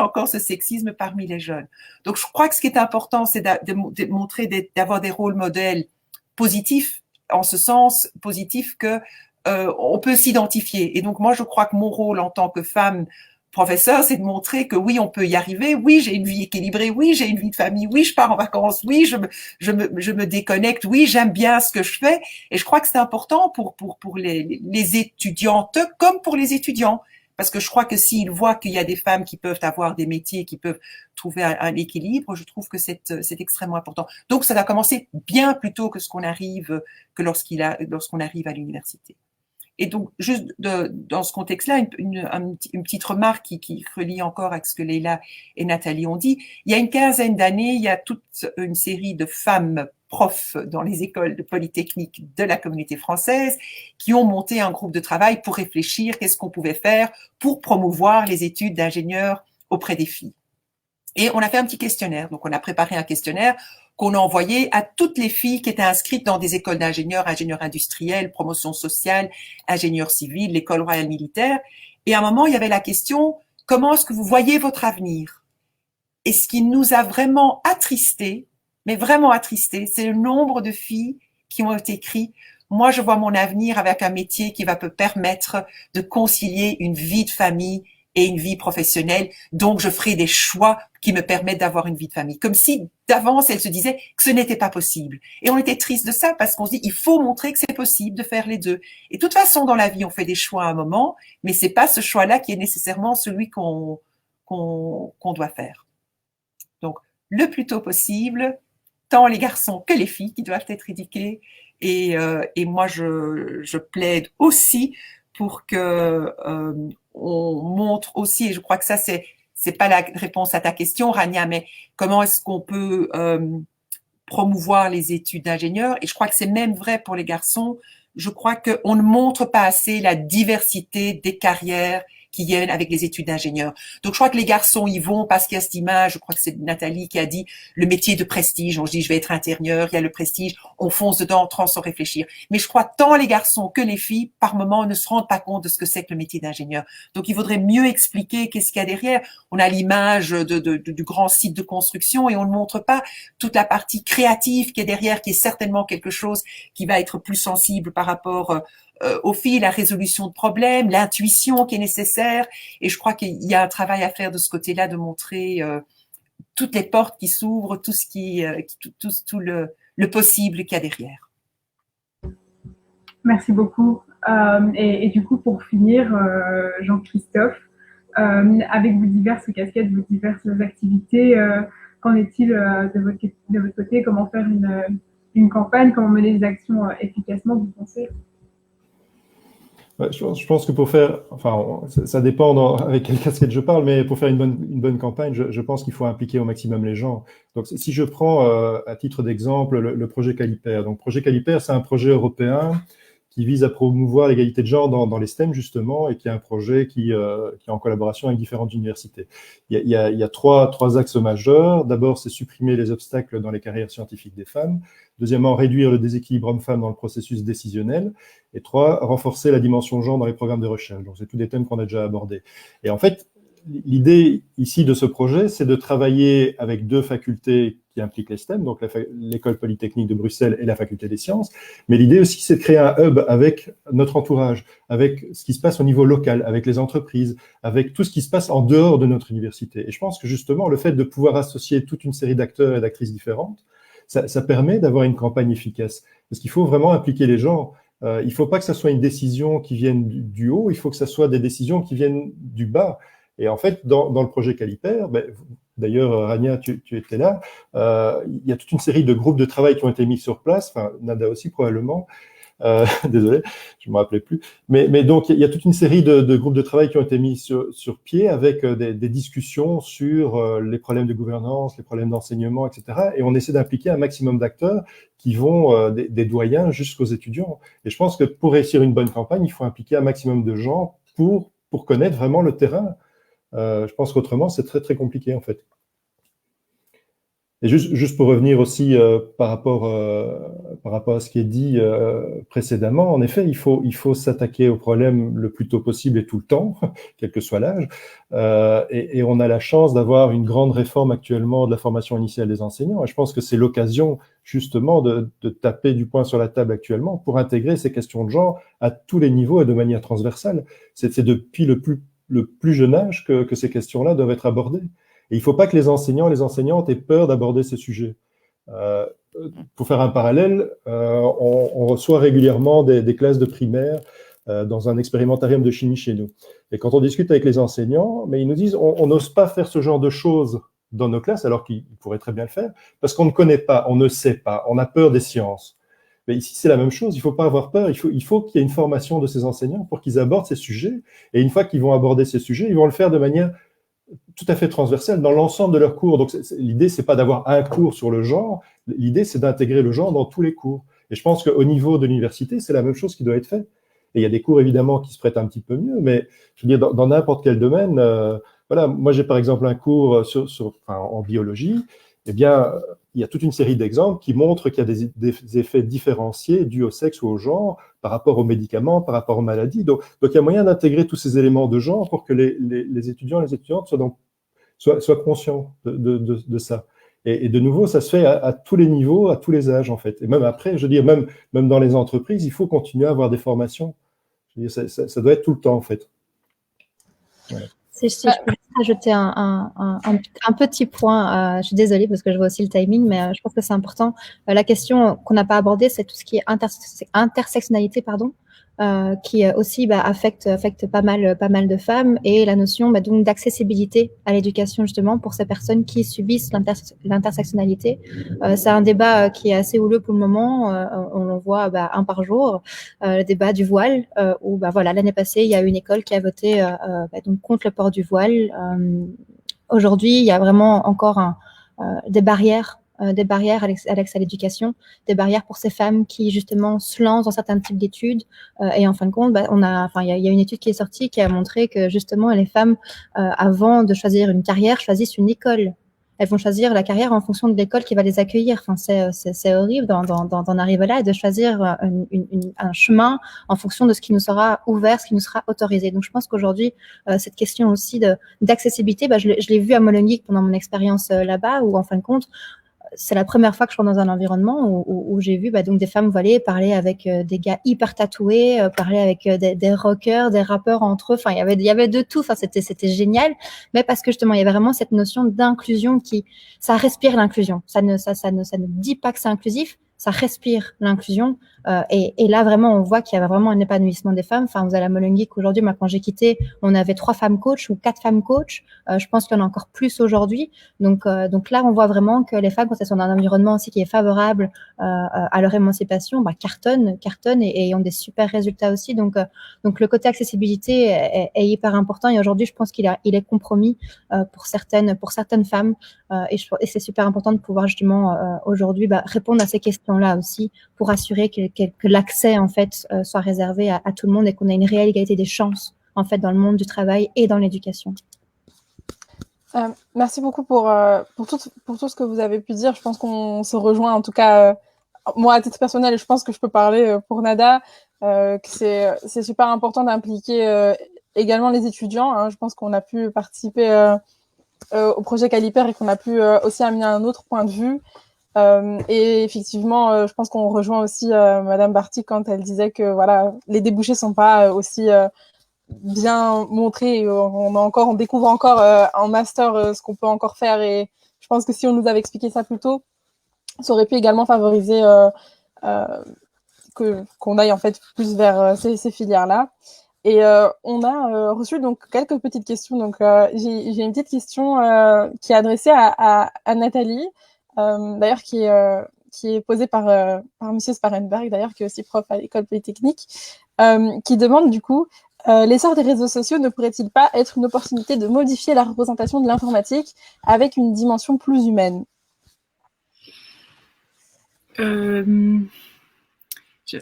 encore ce sexisme parmi les jeunes. Donc je crois que ce qui est important, c'est de montrer, d'avoir des rôles modèles positifs, en ce sens positif que on peut s'identifier. Et donc moi, je crois que mon rôle en tant que femme professeur, c'est de montrer que oui, on peut y arriver. Oui, j'ai une vie équilibrée. Oui, j'ai une vie de famille. Oui, je pars en vacances. Oui, je me déconnecte. Oui, j'aime bien ce que je fais. Et je crois que c'est important pour les étudiantes comme pour les étudiants. Parce que je crois que s'ils voient qu'il y a des femmes qui peuvent avoir des métiers, qui peuvent trouver un équilibre, je trouve que c'est extrêmement important. Donc, ça va commencer bien plus tôt que lorsqu'on arrive à l'université. Et donc, juste dans ce contexte-là, une petite remarque qui relie encore à ce que Leïla et Nathalie ont dit. Il y a une quinzaine d'années, il y a toute une série de femmes profs dans les écoles de polytechnique de la communauté française qui ont monté un groupe de travail pour réfléchir qu'est-ce qu'on pouvait faire pour promouvoir les études d'ingénieurs auprès des filles. Et on a fait un petit questionnaire. Donc, on a préparé un questionnaire qu'on a envoyé à toutes les filles qui étaient inscrites dans des écoles d'ingénieurs, ingénieurs industriels, promotion sociale, ingénieurs civils, l'école royale militaire. Et à un moment, il y avait la question, comment est-ce que vous voyez votre avenir? Et ce qui nous a vraiment attristés, mais vraiment attristés, c'est le nombre de filles qui ont écrit « Moi, je vois mon avenir avec un métier qui va me permettre de concilier une vie de famille et une vie professionnelle, donc je ferai des choix qui me permettent d'avoir une vie de famille. » Comme si d'avance, elle se disait que ce n'était pas possible. Et on était triste de ça parce qu'on se dit, il faut montrer que c'est possible de faire les deux. Et de toute façon, dans la vie, on fait des choix à un moment, mais c'est pas ce choix-là qui est nécessairement celui qu'on doit faire. Donc, le plus tôt possible, tant les garçons que les filles qui doivent être éduqués. Et moi, je plaide aussi pour que on montre aussi, et je crois que ça, c'est pas la réponse à ta question, Rania, mais comment est-ce qu'on peut promouvoir les études d'ingénieurs? Et je crois que c'est même vrai pour les garçons. Je crois qu'on ne montre pas assez la diversité des carrières qui viennent avec les études d'ingénieur. Donc, je crois que les garçons y vont parce qu'il y a cette image, je crois que c'est Nathalie qui a dit le métier de prestige. On se dit, je vais être intérieur, il y a le prestige, on fonce dedans, sans réfléchir. Mais je crois que tant les garçons que les filles, par moment, ne se rendent pas compte de ce que c'est que le métier d'ingénieur. Donc, il faudrait mieux expliquer qu'est-ce qu'il y a derrière. On a l'image du grand site de construction et on ne montre pas toute la partie créative qui est derrière, qui est certainement quelque chose qui va être plus sensible par rapport aux filles, la résolution de problèmes, l'intuition qui est nécessaire. Et je crois qu'il y a un travail à faire de ce côté-là, de montrer toutes les portes qui s'ouvrent, tout ce tout le possible qu'il y a derrière. Merci beaucoup. Et du coup, pour finir, Jean-Christophe, avec vos diverses casquettes, vos diverses activités, qu'en est-il de votre côté? Comment faire une campagne? Comment mener des actions efficacement, vous pensez? Je pense que pour faire, enfin, ça dépend avec quelle casquette je parle, mais pour faire une bonne campagne, je pense qu'il faut impliquer au maximum les gens. Donc, si je prends à titre d'exemple le projet Caliper. Donc, projet Caliper, c'est un projet européen qui vise à promouvoir l'égalité de genre dans les STEM, justement, et qui est un projet qui est en collaboration avec différentes universités. Il y a trois axes majeurs. D'abord, c'est supprimer les obstacles dans les carrières scientifiques des femmes. Deuxièmement, réduire le déséquilibre homme-femme dans le processus décisionnel. Et trois, renforcer la dimension genre dans les programmes de recherche. Donc, c'est tous des thèmes qu'on a déjà abordés. Et en fait, l'idée ici de ce projet, c'est de travailler avec deux facultés qui impliquent les STEM, donc l'École polytechnique de Bruxelles et la faculté des sciences. Mais l'idée aussi, c'est de créer un hub avec notre entourage, avec ce qui se passe au niveau local, avec les entreprises, avec tout ce qui se passe en dehors de notre université. Et je pense que justement, le fait de pouvoir associer toute une série d'acteurs et d'actrices différentes, ça permet d'avoir une campagne efficace. Parce qu'il faut vraiment impliquer les gens. Il ne faut pas que ça soit une décision qui vienne du haut, il faut que ça soit des décisions qui viennent du bas. Et en fait, dans le projet Caliper, d'ailleurs, Rania, tu étais là, il y a toute une série de groupes de travail qui ont été mis sur place, enfin, Nada aussi probablement, désolé, je ne me rappelais plus, mais donc il y a toute une série de groupes de travail qui ont été mis sur pied avec des discussions sur les problèmes de gouvernance, les problèmes d'enseignement, etc. Et on essaie d'impliquer un maximum d'acteurs qui vont des doyens jusqu'aux étudiants. Et je pense que pour réussir une bonne campagne, il faut impliquer un maximum de gens pour connaître vraiment le terrain. Je pense qu'autrement, c'est très, très compliqué, en fait. Et juste pour revenir aussi par rapport à ce qui est dit précédemment, en effet, il faut s'attaquer au problème le plus tôt possible et tout le temps, quel que soit l'âge. Et on a la chance d'avoir une grande réforme actuellement de la formation initiale des enseignants. Et je pense que c'est l'occasion, justement, de taper du poing sur la table actuellement pour intégrer ces questions de genre à tous les niveaux et de manière transversale. C'est depuis le plus jeune âge que ces questions-là doivent être abordées. Et il ne faut pas que les enseignants et les enseignantes aient peur d'aborder ces sujets. Pour faire un parallèle, on reçoit régulièrement des classes de primaire dans un expérimentarium de chimie chez nous. Et quand on discute avec les enseignants, mais ils nous disent on n'ose pas faire ce genre de choses dans nos classes, alors qu'ils pourraient très bien le faire, parce qu'on ne connaît pas, on ne sait pas, on a peur des sciences. Mais ici, c'est la même chose. Il ne faut pas avoir peur. Il faut qu'il y ait une formation de ces enseignants pour qu'ils abordent ces sujets. Et une fois qu'ils vont aborder ces sujets, ils vont le faire de manière tout à fait transversale dans l'ensemble de leurs cours. Donc, l'idée, c'est pas d'avoir un cours sur le genre. L'idée, c'est d'intégrer le genre dans tous les cours. Et je pense qu'au niveau de l'université, c'est la même chose qui doit être fait. Et il y a des cours, évidemment, qui se prêtent un petit peu mieux, mais je veux dire, dans n'importe quel domaine, voilà, moi, j'ai par exemple un cours en biologie. Eh bien, il y a toute une série d'exemples qui montrent qu'il y a des effets différenciés dus au sexe ou au genre par rapport aux médicaments, par rapport aux maladies. Donc il y a moyen d'intégrer tous ces éléments de genre pour que les étudiants et les étudiantes soient conscients de ça. Et de nouveau, ça se fait à tous les niveaux, à tous les âges, en fait. Et même après, je veux dire, même dans les entreprises, il faut continuer à avoir des formations. Je veux dire, ça doit être tout le temps, en fait. Voilà. Si je peux rajouter un petit point, je suis désolée parce que je vois aussi le timing, mais je pense que c'est important. La question qu'on n'a pas abordée, c'est tout ce qui est intersectionnalité, pardon, qui aussi affecte pas mal de femmes, et la notion donc d'accessibilité à l'éducation justement pour ces personnes qui subissent l'intersectionnalité. C'est un débat qui est assez houleux pour le moment. On le voit un par jour. Le débat du voile, où voilà, l'année passée, il y a une école qui a voté donc contre le port du voile. Aujourd'hui, il y a vraiment encore des barrières à l'accès à l'éducation, des barrières pour ces femmes qui justement se lancent dans certains types d'études. Et en fin de compte, il y a une étude qui est sortie qui a montré que justement les femmes, avant de choisir une carrière, choisissent une école. Elles vont choisir la carrière en fonction de l'école qui va les accueillir. Enfin, c'est horrible d'en arriver là et de choisir un chemin en fonction de ce qui nous sera ouvert, ce qui nous sera autorisé. Donc, je pense qu'aujourd'hui, cette question aussi d'accessibilité, je l'ai vu à Molenbeek pendant mon expérience là-bas, où en fin de compte, c'est la première fois que je suis dans un environnement où j'ai vu donc des femmes voilées parler avec des gars hyper tatoués, parler avec des rockers, des rappeurs entre eux. Enfin, il y avait de tout. Enfin, c'était génial. Mais parce que justement, il y avait vraiment cette notion d'inclusion ça respire l'inclusion. Ça ne dit pas que c'est inclusif. Ça respire l'inclusion. Et là, vraiment, on voit qu'il y a vraiment un épanouissement des femmes. Enfin, vous allez à Molenbeek aujourd'hui, moi, quand j'ai quitté, on avait 3 femmes coachs ou 4 femmes coachs. Je pense qu'il y en a encore plus aujourd'hui. Donc là, on voit vraiment que les femmes, quand elles sont dans un environnement aussi qui est favorable à leur émancipation, cartonnent et ont des super résultats aussi. Donc le côté accessibilité est hyper important. Et aujourd'hui, je pense qu'il est compromis pour certaines femmes. Et c'est super important de pouvoir justement aujourd'hui répondre à ces questions-là aussi pour assurer que l'accès en fait soit réservé à tout le monde et qu'on ait une réelle égalité des chances en fait dans le monde du travail et dans l'éducation. Merci beaucoup pour tout ce que vous avez pu dire. Je pense qu'on se rejoint, en tout cas, moi à titre personnel, je pense que je peux parler pour Nada, que c'est super important d'impliquer également les étudiants. Hein. Je pense qu'on a pu participer au projet Caliper et qu'on a pu aussi amener un autre point de vue. Et effectivement, je pense qu'on rejoint aussi Madame Barty quand elle disait que voilà, les débouchés sont pas aussi bien montrés. On découvre encore en master ce qu'on peut encore faire. Et je pense que si on nous avait expliqué ça plus tôt, ça aurait pu également favoriser qu'on aille en fait plus vers ces filières-là. Et on a reçu donc quelques petites questions. Donc j'ai une petite question qui est adressée à Nathalie, d'ailleurs qui est posée par Monsieur Sparenberg, d'ailleurs qui est aussi prof à l'école polytechnique, qui demande du coup l'essor des réseaux sociaux ne pourrait-il pas être une opportunité de modifier la représentation de l'informatique avec une dimension plus humaine?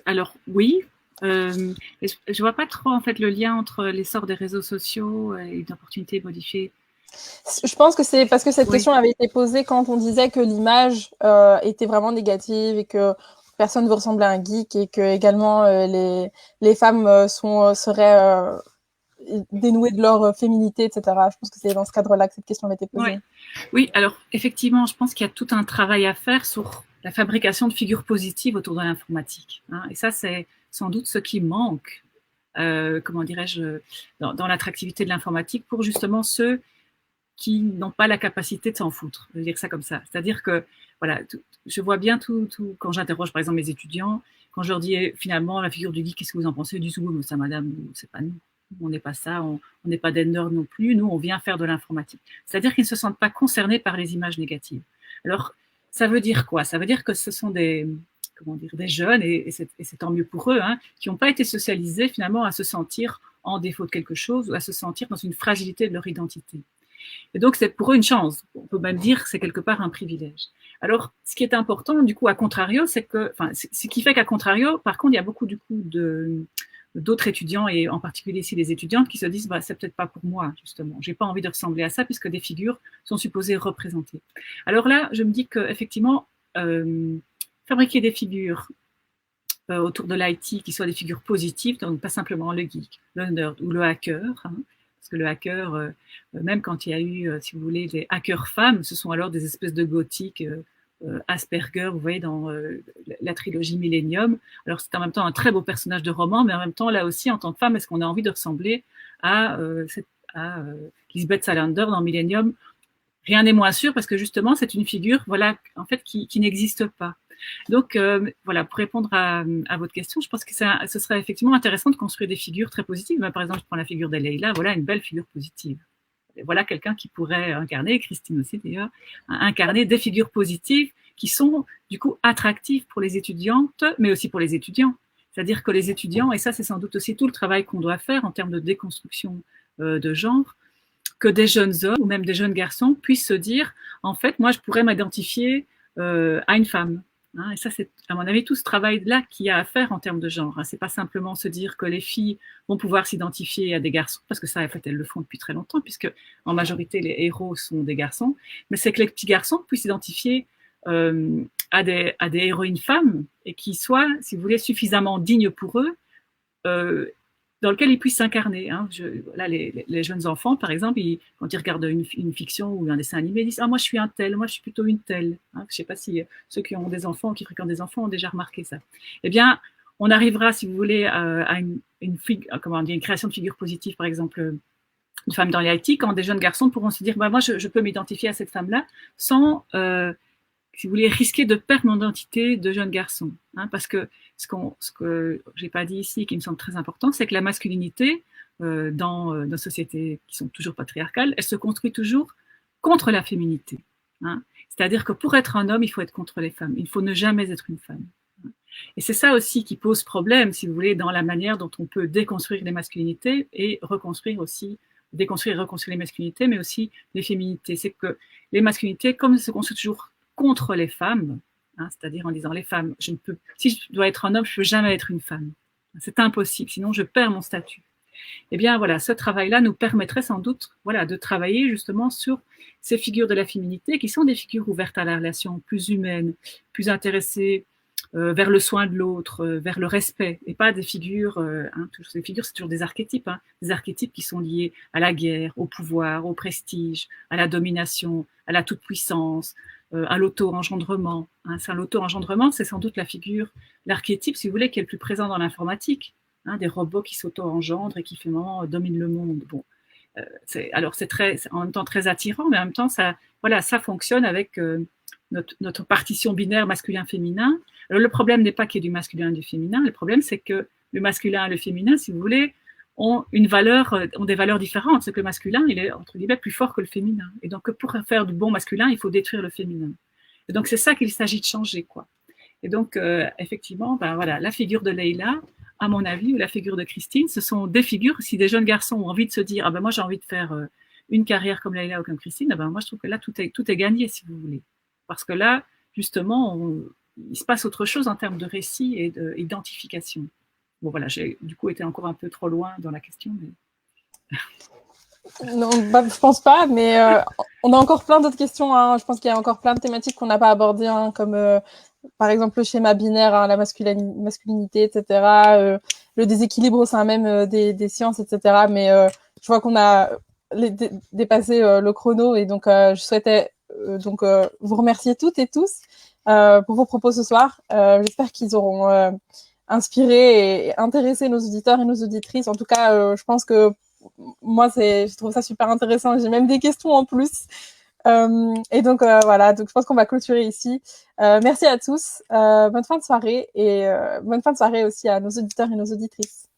Alors oui. Je vois pas trop en fait le lien entre l'essor des réseaux sociaux et une opportunité modifiée. Je pense que c'est parce que cette question avait été posée quand on disait que l'image était vraiment négative et que personne ne veut ressembler à un geek et que également les femmes seraient dénouées de leur féminité, etc. Je pense que c'est dans ce cadre-là que cette question avait été posée. Ouais. Oui, alors effectivement, je pense qu'il y a tout un travail à faire sur la fabrication de figures positives autour de l'informatique. Hein, et ça, c'est sans doute ce qui manque, comment dirais-je, dans l'attractivité de l'informatique pour justement ceux qui n'ont pas la capacité de s'en foutre, je vais dire ça comme ça. C'est-à-dire que, voilà, je vois bien tout quand j'interroge par exemple mes étudiants, quand je leur dis finalement la figure du geek, qu'est-ce que vous en pensez? Ils disent oui, mais ça, madame, c'est pas nous. On n'est pas ça, on n'est pas des nerds non plus, nous on vient faire de l'informatique. C'est-à-dire qu'ils ne se sentent pas concernés par les images négatives. Alors, ça veut dire quoi? Ça veut dire que ce sont des comment dire, des jeunes, et c'est tant mieux pour eux, hein, qui n'ont pas été socialisés finalement à se sentir en défaut de quelque chose ou à se sentir dans une fragilité de leur identité. Et donc, c'est pour eux une chance. On peut même dire que c'est quelque part un privilège. Alors, ce qui est important, du coup, à contrario, c'est que, enfin, ce qui fait qu'à contrario, par contre, il y a beaucoup, du coup, d'autres étudiants, et en particulier ici les étudiantes, qui se disent, bah, c'est peut-être pas pour moi, justement. J'ai pas envie de ressembler à ça, puisque des figures sont supposées représenter. Alors là, je me dis qu'effectivement, fabriquer des figures autour de l'IT qui soient des figures positives, donc pas simplement le geek, le nerd ou le hacker, hein, parce que le hacker, même quand il y a eu, si vous voulez, des hackers femmes, ce sont alors des espèces de gothiques Asperger, vous voyez, dans la trilogie Millennium. Alors c'est en même temps un très beau personnage de roman, mais en même temps, là aussi, en tant que femme, est-ce qu'on a envie de ressembler à Lisbeth Salander dans Millennium? Rien n'est moins sûr, parce que justement, c'est une figure, voilà, en fait, qui n'existe pas. Donc, voilà, pour répondre à votre question, je pense que ce serait effectivement intéressant de construire des figures très positives. Par exemple, je prends la figure de Leïla, voilà une belle figure positive. Et voilà quelqu'un qui pourrait incarner, Christine aussi d'ailleurs, incarner des figures positives qui sont du coup attractives pour les étudiantes, mais aussi pour les étudiants. C'est-à-dire que les étudiants, et ça c'est sans doute aussi tout le travail qu'on doit faire en termes de déconstruction de genre, que des jeunes hommes ou même des jeunes garçons puissent se dire, en fait, moi je pourrais m'identifier à une femme. Hein, et ça, c'est, à mon avis, tout ce travail-là qu'il y a à faire en termes de genre. Hein. C'est pas simplement se dire que les filles vont pouvoir s'identifier à des garçons, parce que ça, en fait, elles le font depuis très longtemps, puisque en majorité, les héros sont des garçons. Mais c'est que les petits garçons puissent s'identifier à des héroïnes femmes et qui soient, si vous voulez, suffisamment dignes pour eux, dans lequel ils puissent s'incarner. Hein. Là, les jeunes enfants, par exemple, quand ils regardent une fiction ou un dessin animé, ils disent « Ah, moi, je suis un tel, moi, je suis plutôt une telle. Hein. » Je ne sais pas si ceux qui ont des enfants, qui fréquentent des enfants, ont déjà remarqué ça. Eh bien, on arrivera, si vous voulez, à une création de figures positives, par exemple, une femme dans l'IT, quand des jeunes garçons pourront se dire bah, « Moi, je peux m'identifier à cette femme-là sans… si vous voulez, risquer de perdre mon identité de jeune garçon. Hein, parce que ce que j'ai pas dit ici, qui me semble très important, c'est que la masculinité, dans nos sociétés qui sont toujours patriarcales, elle se construit toujours contre la féminité. Hein. C'est-à-dire que pour être un homme, il faut être contre les femmes. Il faut ne jamais être une femme. Et c'est ça aussi qui pose problème, si vous voulez, dans la manière dont on peut déconstruire les masculinités et reconstruire aussi, déconstruire et reconstruire les masculinités, mais aussi les féminités. C'est que les masculinités, comme elles se construisent toujours contre les femmes, hein, c'est-à-dire en disant les femmes, si je dois être un homme, je ne peux jamais être une femme. C'est impossible, sinon je perds mon statut. Eh bien voilà, ce travail-là nous permettrait sans doute de travailler justement sur ces figures de la féminité qui sont des figures ouvertes à la relation, plus humaines, plus intéressées vers le soin de l'autre, vers le respect, et pas des figures, ces figures c'est toujours des archétypes qui sont liés à la guerre, au pouvoir, au prestige, à la domination, à la toute-puissance, à l'auto-engendrement. Hein. L'auto-engendrement, c'est sans doute l'archétype, si vous voulez, qui est le plus présent dans l'informatique. Hein, des robots qui s'auto-engendrent et qui finalement dominent le monde. Bon, c'est en même temps très attirant, mais en même temps, ça fonctionne avec notre partition binaire masculin-féminin. Alors, le problème n'est pas qu'il y ait du masculin et du féminin. Le problème, c'est que le masculin et le féminin, si vous voulez, ont des valeurs différentes. C'est que le masculin, il est, entre guillemets, plus fort que le féminin. Et donc, pour faire du bon masculin, il faut détruire le féminin. Et donc, c'est ça qu'il s'agit de changer, quoi. Et donc, effectivement, la figure de Leïla, à mon avis, ou la figure de Christine, ce sont des figures, si des jeunes garçons ont envie de se dire, moi, j'ai envie de faire une carrière comme Leïla ou comme Christine, moi, je trouve que là, tout est gagné, si vous voulez. Parce que là, justement, il se passe autre chose en termes de récit et d'identification. Bon, voilà, j'ai du coup été encore un peu trop loin dans la question. Mais... Non, je pense pas, mais on a encore plein d'autres questions. Hein. Je pense qu'il y a encore plein de thématiques qu'on n'a pas abordées, hein, comme par exemple le schéma binaire, hein, la masculinité, etc., le déséquilibre au sein même des sciences, etc. Mais je vois qu'on a dépassé le chrono et donc je souhaitais vous remercier toutes et tous pour vos propos ce soir. J'espère qu'ils auront inspiré et intéressé nos auditeurs et nos auditrices. En tout cas, je pense que moi, je trouve ça super intéressant. J'ai même des questions en plus. Et donc, donc je pense qu'on va clôturer ici. Merci à tous. Bonne fin de soirée et bonne fin de soirée aussi à nos auditeurs et nos auditrices.